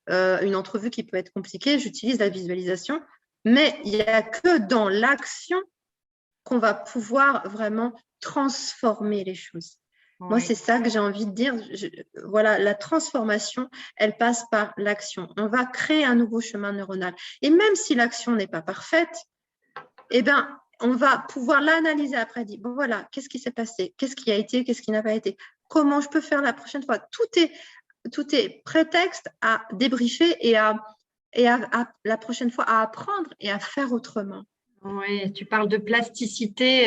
une entrevue qui peut être compliquée. J'utilise la visualisation. Mais il n'y a que dans l'action qu'on va pouvoir vraiment transformer les choses. Moi,
Oui.
c'est ça que j'ai envie de dire. Voilà, la transformation, elle passe par l'action. On va créer un nouveau chemin neuronal. Et même si l'action n'est pas parfaite, eh ben, on va pouvoir l'analyser après. Dire, bon, voilà, qu'est-ce qui s'est passé? Qu'est-ce qui a été? Qu'est-ce qui n'a pas été? Comment je peux faire la prochaine fois? Tout est prétexte à débriefer et la prochaine fois à apprendre et à faire autrement.
Oui, tu parles de plasticité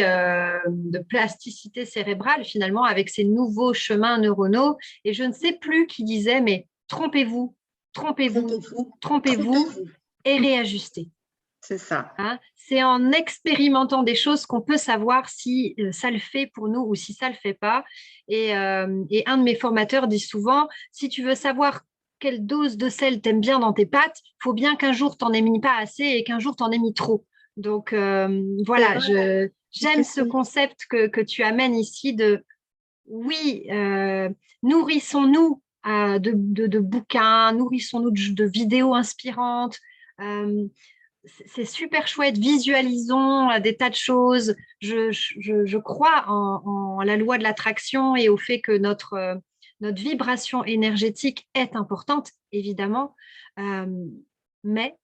cérébrale finalement avec ces nouveaux chemins neuronaux. Et je ne sais plus qui disait, mais trompez-vous, trompez-vous,
Trompez-vous,
trompez-vous
trompez-vous.
et réajustez.
C'est ça.
Hein. C'est en expérimentant des choses qu'on peut savoir si ça le fait pour nous ou si ça le fait pas. Et un de mes formateurs dit souvent, si tu veux savoir quelle dose de sel t'aimes bien dans tes pâtes, faut bien qu'un jour t'en aies mis pas assez et qu'un jour t'en aies mis trop. Donc
C'est
voilà,
vrai.
j'aime ce concept que tu amènes ici de oui, nourrissons-nous de bouquins, nourrissons-nous de vidéos inspirantes. Euh, c'est super chouette, visualisons des tas de choses. Je crois en la loi de l'attraction et au fait que notre vibration énergétique est importante, évidemment. Euh, mais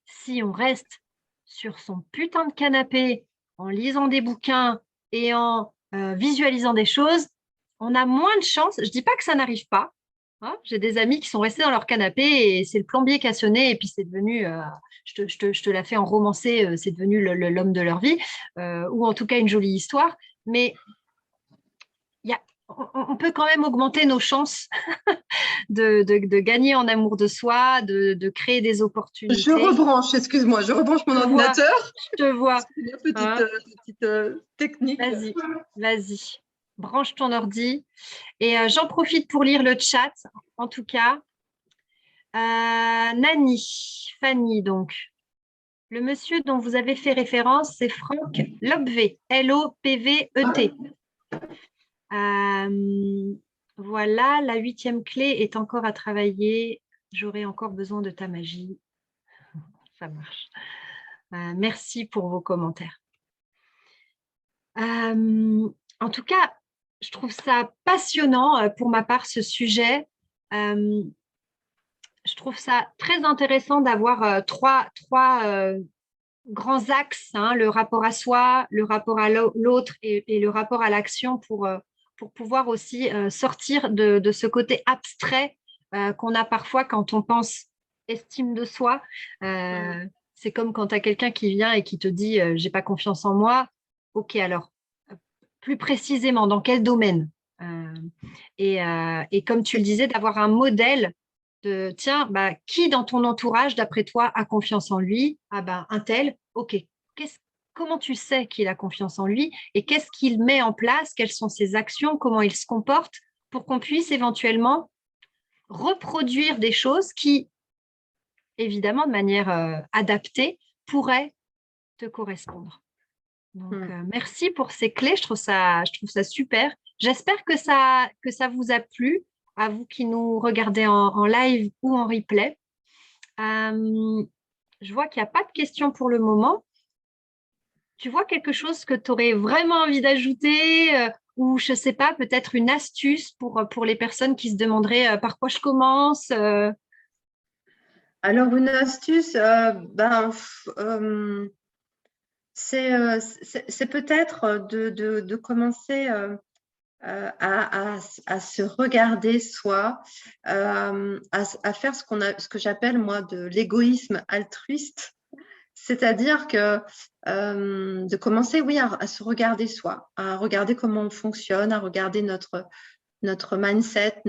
si on reste sur son putain de canapé en lisant des bouquins et en visualisant des choses, on a moins de chances. Je dis pas que ça n'arrive pas. Hein. J'ai des amis qui sont restés dans leur canapé et c'est le plombier qui a sonné et puis c'est devenu, je te la fais en romancé, c'est devenu l'homme de leur vie ou en tout cas une jolie histoire. Mais il y a, on peut quand même augmenter nos chances de gagner en amour de soi, de créer des
Je
opportunités.
rebranche, excuse-moi, je rebranche mon
Je te vois,
ordinateur.
je te vois.
Une
Hein.
petite technique.
Vas-y, vas-y. Branche ton ordi. Et j'en profite pour lire le chat, en tout cas. Nani, Fanny, donc. Le monsieur dont vous avez fait référence, c'est Franck Lopvé, Lopvet. Voilà, la 8e clé est encore à travailler. J'aurai encore besoin de ta magie. Ça marche. Merci pour vos commentaires. En tout cas, je trouve ça passionnant pour ma part, ce sujet. Je trouve ça très intéressant d'avoir trois grands axes, hein, le rapport à soi, le rapport à l'autre et le rapport à l'action pour pouvoir aussi sortir de ce côté abstrait qu'on a parfois quand on pense estime de soi.
Mm.
C'est comme quand tu as quelqu'un qui vient et qui te dit j'ai pas confiance en moi. Ok, alors plus précisément, dans quel domaine? Et comme tu le disais, d'avoir un modèle de tiens, bah, qui dans ton entourage, d'après toi, a confiance en lui? Ah ben, un tel, ok. Qu'est-ce- Comment tu sais qu'il a confiance en lui et qu'est-ce qu'il met en place? Quelles sont ses actions? Comment il se comporte pour qu'on puisse éventuellement reproduire des choses qui, évidemment, de manière adaptée, pourraient te correspondre. Donc,
Mm.
merci pour ces clés. Je trouve ça super. J'espère que ça vous a plu, à vous qui nous regardez en live ou en replay. Je vois qu'il n'y a pas de questions pour le moment. Tu vois quelque chose que tu aurais vraiment envie d'ajouter ou je ne sais pas, peut-être une astuce pour les personnes qui se demanderaient par quoi je commence
Alors, une astuce, c'est peut-être de commencer à se regarder soi, à faire ce que j'appelle moi de l'égoïsme altruiste. C'est-à-dire que de commencer, oui, à se regarder soi, à regarder comment on fonctionne, à regarder notre mindset,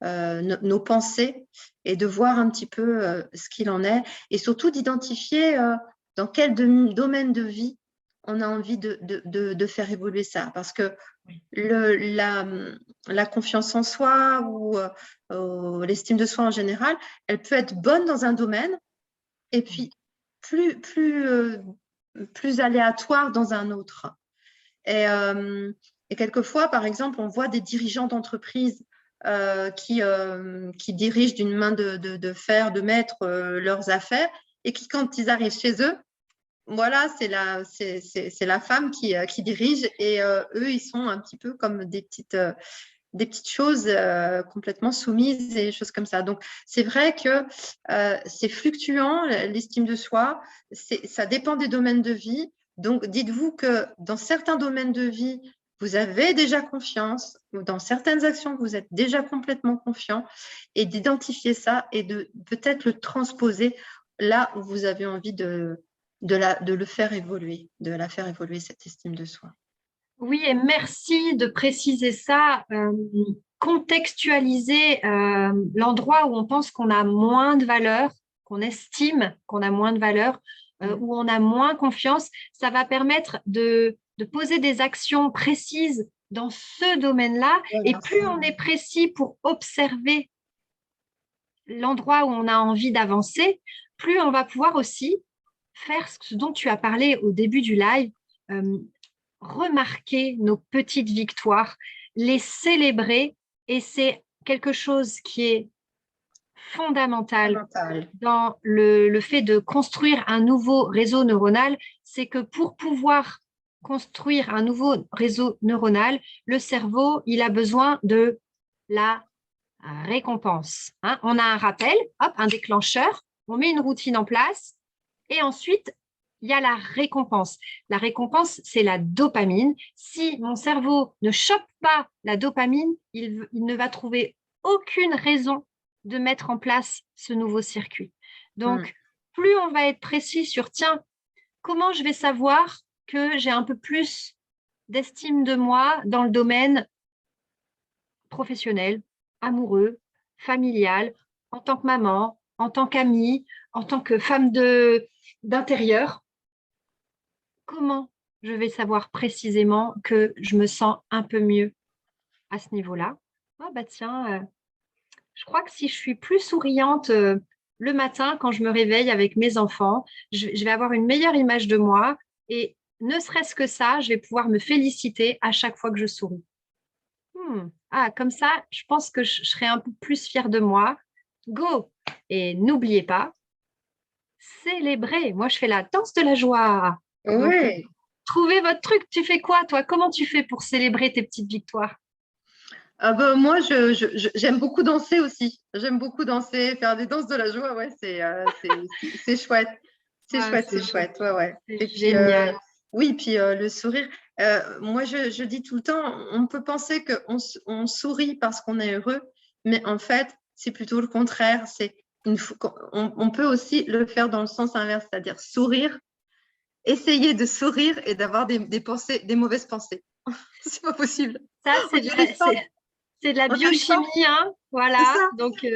nos pensées et de voir un petit peu ce qu'il en est et surtout d'identifier dans quel domaine de vie on a envie de faire évoluer ça. Parce que la confiance en soi ou l'estime de soi en général, elle peut être bonne dans un domaine et puis plus aléatoire dans un autre. Et quelquefois, par exemple, on voit des dirigeants d'entreprise qui dirigent d'une main de fer, de maître leurs affaires et qui, quand ils arrivent chez eux, voilà, c'est la femme qui dirige et eux, ils sont un petit peu comme des petites choses complètement soumises et des choses comme ça. Donc, c'est vrai que c'est fluctuant, l'estime de soi, ça dépend des domaines de vie. Donc, dites-vous que dans certains domaines de vie, vous avez déjà confiance, ou dans certaines actions, vous êtes déjà complètement confiant, et d'identifier ça et de peut-être le transposer là où vous avez envie de le faire évoluer, de la faire évoluer, cette estime de soi.
Oui, et merci de préciser ça. Contextualiser l'endroit où on pense qu'on a moins de valeur, qu'on estime qu'on a moins de valeur, où on a moins confiance, ça va permettre de poser des actions précises dans ce domaine-là. Et
Voilà.
plus on est précis pour observer l'endroit où on a envie d'avancer, plus on va pouvoir aussi faire ce dont tu as parlé au début du live, euh, remarquer nos petites victoires, les célébrer, et c'est quelque chose qui est fondamental
Mental.
dans le fait de construire un nouveau réseau neuronal, c'est que pour pouvoir construire un nouveau réseau neuronal, le cerveau, il a besoin de la récompense. Hein. On a un rappel, hop, un déclencheur, on met une routine en place et ensuite, il y a la récompense. La récompense, c'est la dopamine. Si mon cerveau ne chope pas la dopamine, il ne va trouver aucune raison de mettre en place ce nouveau circuit.
Mm.
Donc, plus on va être précis sur, tiens, comment je vais savoir que j'ai un peu plus d'estime de moi dans le domaine professionnel, amoureux, familial, en tant que maman, en tant qu'amie, en tant que femme d'intérieur, comment je vais savoir précisément que je me sens un peu mieux à ce niveau-là? Ah bah tiens, je crois que si je suis plus souriante le matin quand je me réveille avec mes enfants, je vais avoir une meilleure image de moi et ne serait-ce que ça, je vais pouvoir me féliciter à chaque fois que je souris. Ah, comme ça, je pense que je serai un peu plus fière de moi. Go! Et n'oubliez pas, célébrez. Moi, je fais la danse de la joie. Donc,
Oui.
trouvez votre truc. Tu fais quoi, toi? Comment tu fais pour célébrer tes petites victoires?
Ah bah, moi, j'aime beaucoup danser aussi. J'aime beaucoup danser, faire des danses de la joie. Ouais, c'est chouette. C'est
Ah,
chouette,
c'est
c'est chouette. Ouais, ouais.
c'est
Et puis,
génial.
oui, puis le sourire. Moi, je dis tout le temps, on peut penser qu'on sourit parce qu'on est heureux, mais en fait, c'est plutôt le contraire. On peut aussi le faire dans le sens inverse, c'est-à-dire sourire, essayer de sourire et d'avoir des pensées, des mauvaises pensées. C'est pas possible.
Ça,
On n'y arrive pas.
c'est de la
On n'y arrive pas.
biochimie, hein,
C'est
voilà.
ça.
Donc,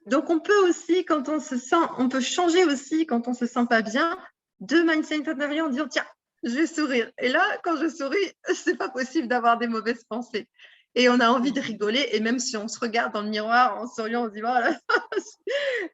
Donc, on peut aussi, quand on se sent, on peut changer aussi quand on se sent pas bien, de mindset intérieur en disant, tiens, je vais sourire. Et là, quand je souris, c'est pas possible d'avoir des mauvaises pensées. Et on a envie de rigoler. Et même si on se regarde dans le miroir en souriant, on se dit, voilà,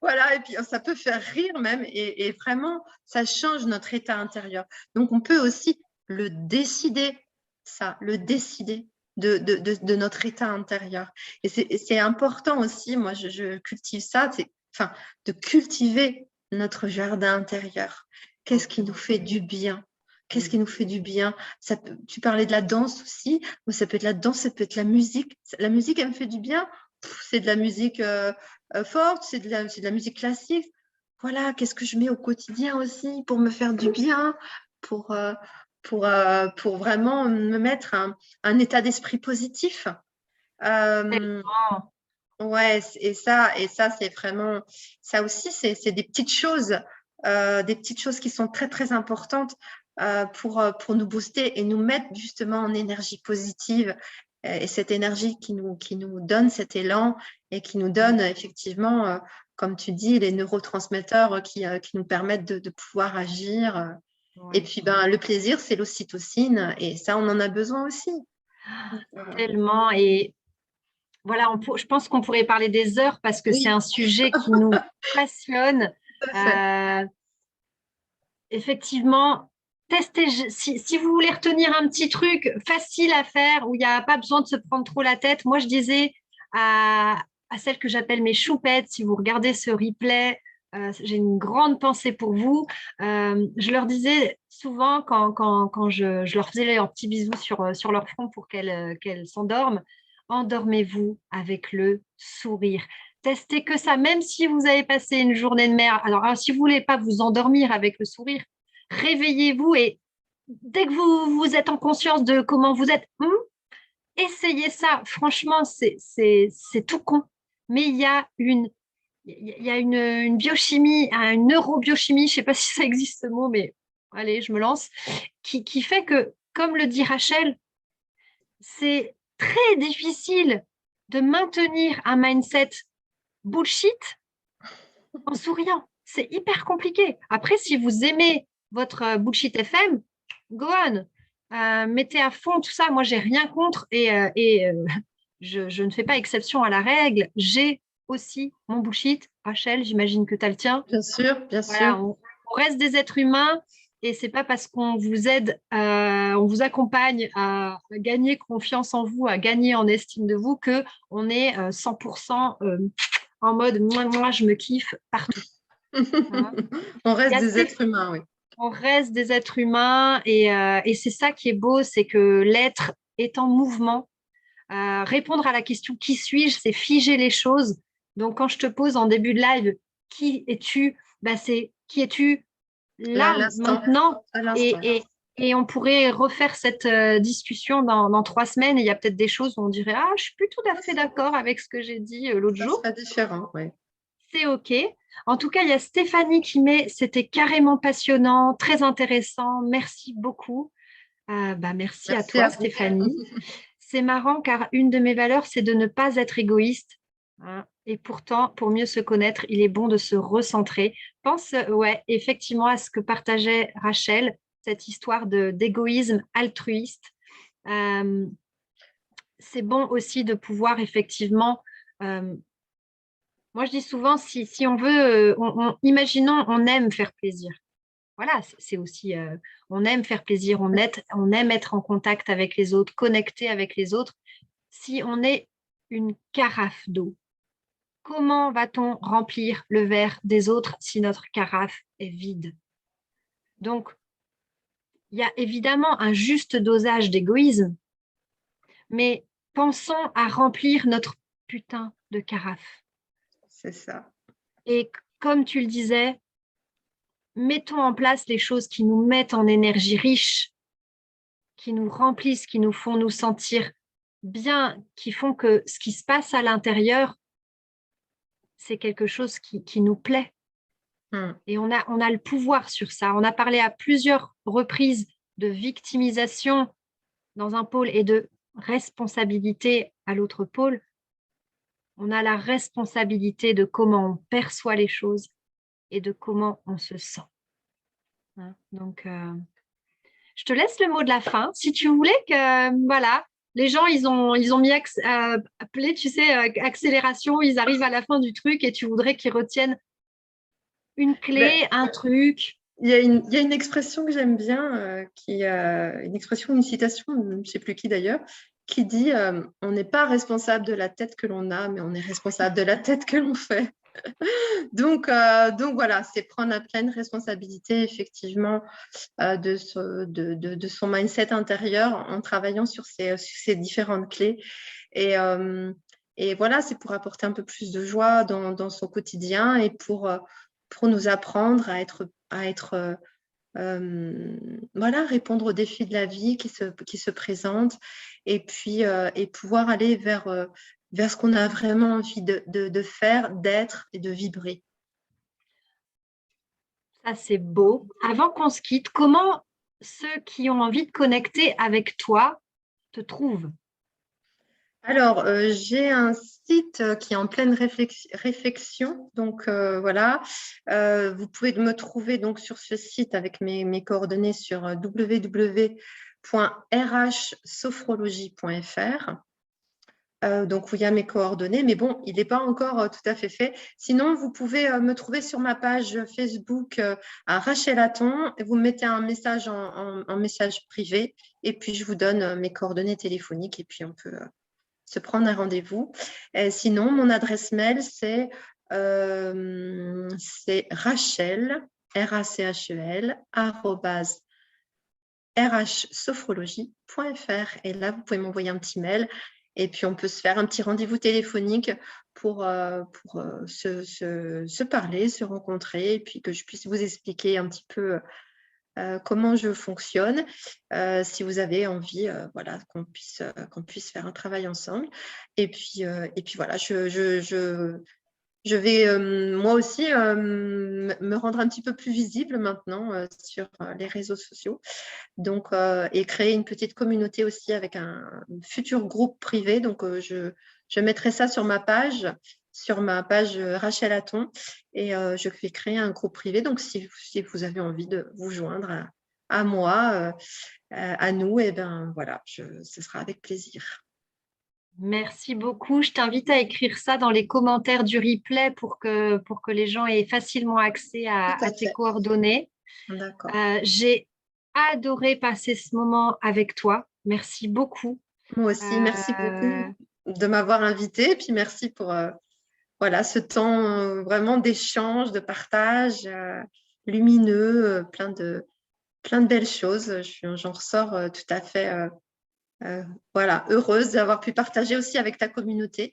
voilà. Et puis, ça peut faire rire même. Et vraiment, ça change notre état intérieur. Donc, on peut aussi le décider, ça, le décider de notre état intérieur. Et c'est important aussi, moi je cultive ça, enfin, de cultiver notre jardin intérieur. Qu'est-ce qui nous fait du bien? Qu'est-ce qui nous fait du bien? Tu parlais de la danse aussi, ou ça peut être la danse, ça peut être la musique. La musique, elle me fait du bien. C'est de la musique forte, c'est de la musique classique. Voilà, qu'est-ce que je mets au quotidien aussi pour me faire du bien, pour, euh, pour vraiment me mettre un état d'esprit positif. Euh,
tellement.
ouais, et ça, c'est vraiment, ça aussi, c'est des petites choses qui sont très, très importantes pour nous booster et nous mettre justement en énergie positive. Et cette énergie qui nous donne cet élan et qui nous donne effectivement, comme tu dis, les neurotransmetteurs qui nous permettent de pouvoir agir. Et
Ouais,
puis, ben, le plaisir, c'est l'ocytocine et ça, on en a besoin aussi.
tellement. Et voilà, je pense qu'on pourrait parler des heures parce que c'est
Oui,
un sujet qui nous passionne.
tout à fait.
Euh, Effectivement, testez. Si vous voulez retenir un petit truc facile à faire où il n'y a pas besoin de se prendre trop la tête, moi je disais à celles que j'appelle mes choupettes, si vous regardez ce replay, j'ai une grande pensée pour vous. Je leur disais souvent quand je leur faisais leurs petits bisous sur leur front pour qu'elles s'endorment, endormez-vous avec le sourire. Testez que ça, même si vous avez passé une journée de mer. Alors, si vous voulez pas vous endormir avec le sourire, réveillez-vous et dès que vous êtes en conscience de comment vous êtes, essayez ça. Franchement, c'est tout con. Mais il y a une biochimie, une neurobiochimie, je ne sais pas si ça existe ce mot, mais allez, je me lance, qui fait que, comme le dit Rachel, c'est très difficile de maintenir un mindset bullshit en souriant. C'est hyper compliqué. Après, si vous aimez votre bullshit FM, go on. Mettez à fond tout ça. Moi, j'ai rien contre je ne fais pas exception à la règle. J'ai aussi mon bullshit. Rachel, j'imagine que tu as le tien.
Bien sûr, bien sûr.
Voilà, on reste des êtres humains et c'est pas parce qu'on vous aide, on vous accompagne à gagner confiance en vous, à gagner en estime de vous, que on est 100% en mode moi, je me kiffe partout. Hein.
On
Il y
reste
a
des êtres humains, oui.
on reste des êtres humains et c'est ça qui est beau, c'est que l'être est en mouvement. Répondre à la question qui suis-je, c'est figer les choses. Donc quand je te pose en début de live, qui es-tu? Bah, c'est qui es-tu
Là, à
là,
l'instant,
maintenant.
à
Et,
l'instant.
et, et on pourrait refaire cette discussion dans 3 semaines. Et il y a peut-être des choses où on dirait, ah, je suis plus tout à fait d'accord avec ce que j'ai dit l'autre
Ça
jour.
sera différent, oui.
C'est OK. En tout cas, il y a Stéphanie qui met, c'était carrément passionnant, très intéressant. Merci beaucoup. Merci à
Merci à
toi,
vous.
Stéphanie. C'est marrant car une de mes valeurs, c'est de ne pas être égoïste. Hein. Et pourtant, pour mieux se connaître, il est bon de se recentrer. Pense, ouais, effectivement, à ce que partageait Rachel, cette histoire d'égoïsme altruiste. Euh, c'est bon aussi de pouvoir effectivement moi, je dis souvent, si on veut, imaginons, on aime faire plaisir. Voilà, c'est aussi, on aime faire plaisir, on aime être en contact avec les autres, connecter avec les autres. Si on est une carafe d'eau, comment va-t-on remplir le verre des autres si notre carafe est vide? Donc, il y a évidemment un juste dosage d'égoïsme, mais pensons à remplir notre putain de carafe.
C'est ça.
Et comme tu le disais, mettons en place les choses qui nous mettent en énergie riche, qui nous remplissent, qui nous font nous sentir bien, qui font que ce qui se passe à l'intérieur, c'est quelque chose qui nous plaît. Et on a le pouvoir sur ça. On a parlé à plusieurs reprises de victimisation dans un pôle et de responsabilité à l'autre pôle. On a la responsabilité de comment on perçoit les choses et de comment on se sent. Donc, je te laisse le mot de la fin. Si tu voulais que, voilà, les gens, ils ont mis appelé, tu sais, accélération, ils arrivent à la fin du truc et tu voudrais qu'ils retiennent une clé, un truc.
Il y a une expression que j'aime bien, une expression, une citation, je ne sais plus qui d'ailleurs, qui dit on n'est pas responsable de la tête que l'on a, mais on est responsable de la tête que l'on fait. Donc voilà, c'est prendre la pleine responsabilité effectivement de son mindset intérieur en travaillant sur ces différentes clés. Et voilà, c'est pour apporter un peu plus de joie dans son quotidien et pour nous apprendre à être voilà, répondre aux défis de la vie qui se présentent et puis et pouvoir aller vers ce qu'on a vraiment envie de faire, d'être et de vibrer.
Ça, c'est beau. Avant qu'on se quitte, comment ceux qui ont envie de connecter avec toi te trouvent?
Alors, j'ai un site qui est en pleine réflexion. Donc, voilà. Vous pouvez me trouver donc sur ce site avec mes coordonnées sur www.rhsophrologie.fr. Donc, où il y a mes coordonnées. Mais bon, il n'est pas encore tout à fait fait. Sinon, vous pouvez me trouver sur ma page Facebook à Rachel Hatton. Vous me mettez un message en message privé. Et puis, je vous donne mes coordonnées téléphoniques. Et puis, on peut se prendre un rendez-vous. Sinon, mon adresse mail, c'est Rachel, RACHEL, @rhsophrologie.fr. Et là, vous pouvez m'envoyer un petit mail et puis on peut se faire un petit rendez-vous téléphonique pour se parler, se rencontrer et puis que je puisse vous expliquer un petit peu comment je fonctionne, si vous avez envie voilà, qu'on puisse faire un travail ensemble. Et puis voilà, je vais moi aussi me rendre un petit peu plus visible maintenant sur les réseaux sociaux. Donc, et créer une petite communauté aussi avec un futur groupe privé. Donc, je mettrai ça sur ma page Rachel Hatton et je vais créer un groupe privé. Donc, si vous avez envie de vous joindre à moi, à nous, et ben voilà, ce sera avec plaisir.
Merci beaucoup. Je t'invite à écrire ça dans les commentaires du replay pour que les gens aient facilement accès à tes coordonnées.
D'accord.
J'ai adoré passer ce moment avec toi. Merci beaucoup.
Moi aussi, merci beaucoup de m'avoir invitée. Et puis merci pour voilà, ce temps vraiment d'échange, de partage lumineux, plein de belles choses. J'en ressors tout à fait voilà, heureuse d'avoir pu partager aussi avec ta communauté.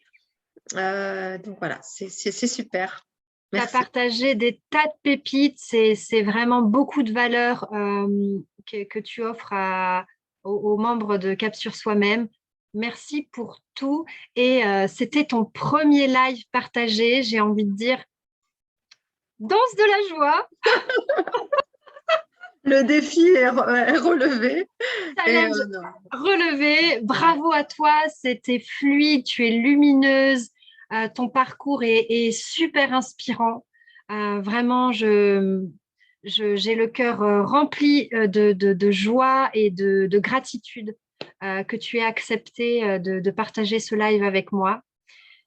Donc voilà, c'est super.
Tu as
Merci.
partagé des tas de pépites. C'est vraiment beaucoup de valeur que tu offres aux membres de Cap sur Soi-même. Merci pour tout. Et c'était ton premier live partagé. J'ai envie de dire, danse de la joie.
Le défi est relevé.
Challenge relevé. Bravo à toi. C'était fluide. Tu es lumineuse. Ton parcours est super inspirant. Vraiment, j'ai le cœur rempli de joie et de gratitude que tu aies accepté de partager ce live avec moi.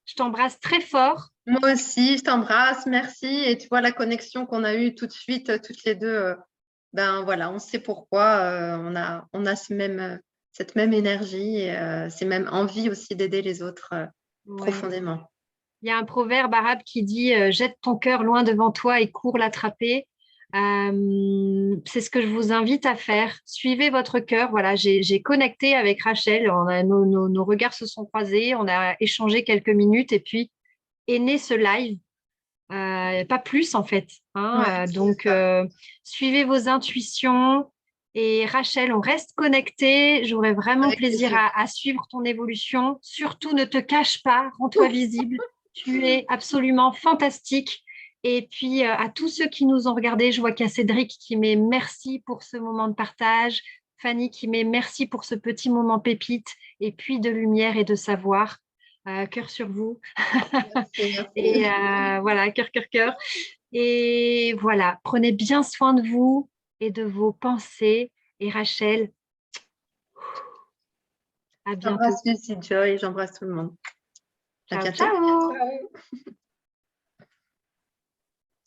Je t'embrasse très fort.
Moi aussi, je t'embrasse, merci. Et tu vois la connexion qu'on a eue tout de suite, toutes les deux, ben voilà, on sait pourquoi, on a cette même énergie et cette même envie aussi d'aider les autres profondément.
Il y a un proverbe arabe qui dit jette ton cœur loin devant toi et cours l'attraper. C'est ce que je vous invite à faire. Suivez votre cœur. Voilà, j'ai connecté avec Rachel. Nos regards se sont croisés. On a échangé quelques minutes et puis est né ce live. Pas plus en fait.
Ouais, c'est
Donc,
ça.
suivez vos intuitions. Et Rachel, on reste connecté. J'aurais vraiment
Avec
plaisir
plaisir.
à suivre ton évolution. Surtout, ne te cache pas, rends-toi visible. Tu es absolument fantastique. Et puis, à tous ceux qui nous ont regardés, je vois qu'il y a Cédric qui met merci pour ce moment de partage. Fanny qui met merci pour ce petit moment pépite. Et puis de lumière et de savoir. Cœur sur vous.
Merci,
Et
merci.
voilà, cœur, cœur, cœur. Et voilà, prenez bien soin de vous et de vos pensées. Et Rachel, à bientôt.
J'embrasse Lucie Joy, j'embrasse tout le monde. À
Ciao,
bientôt.
ciao!
Ciao.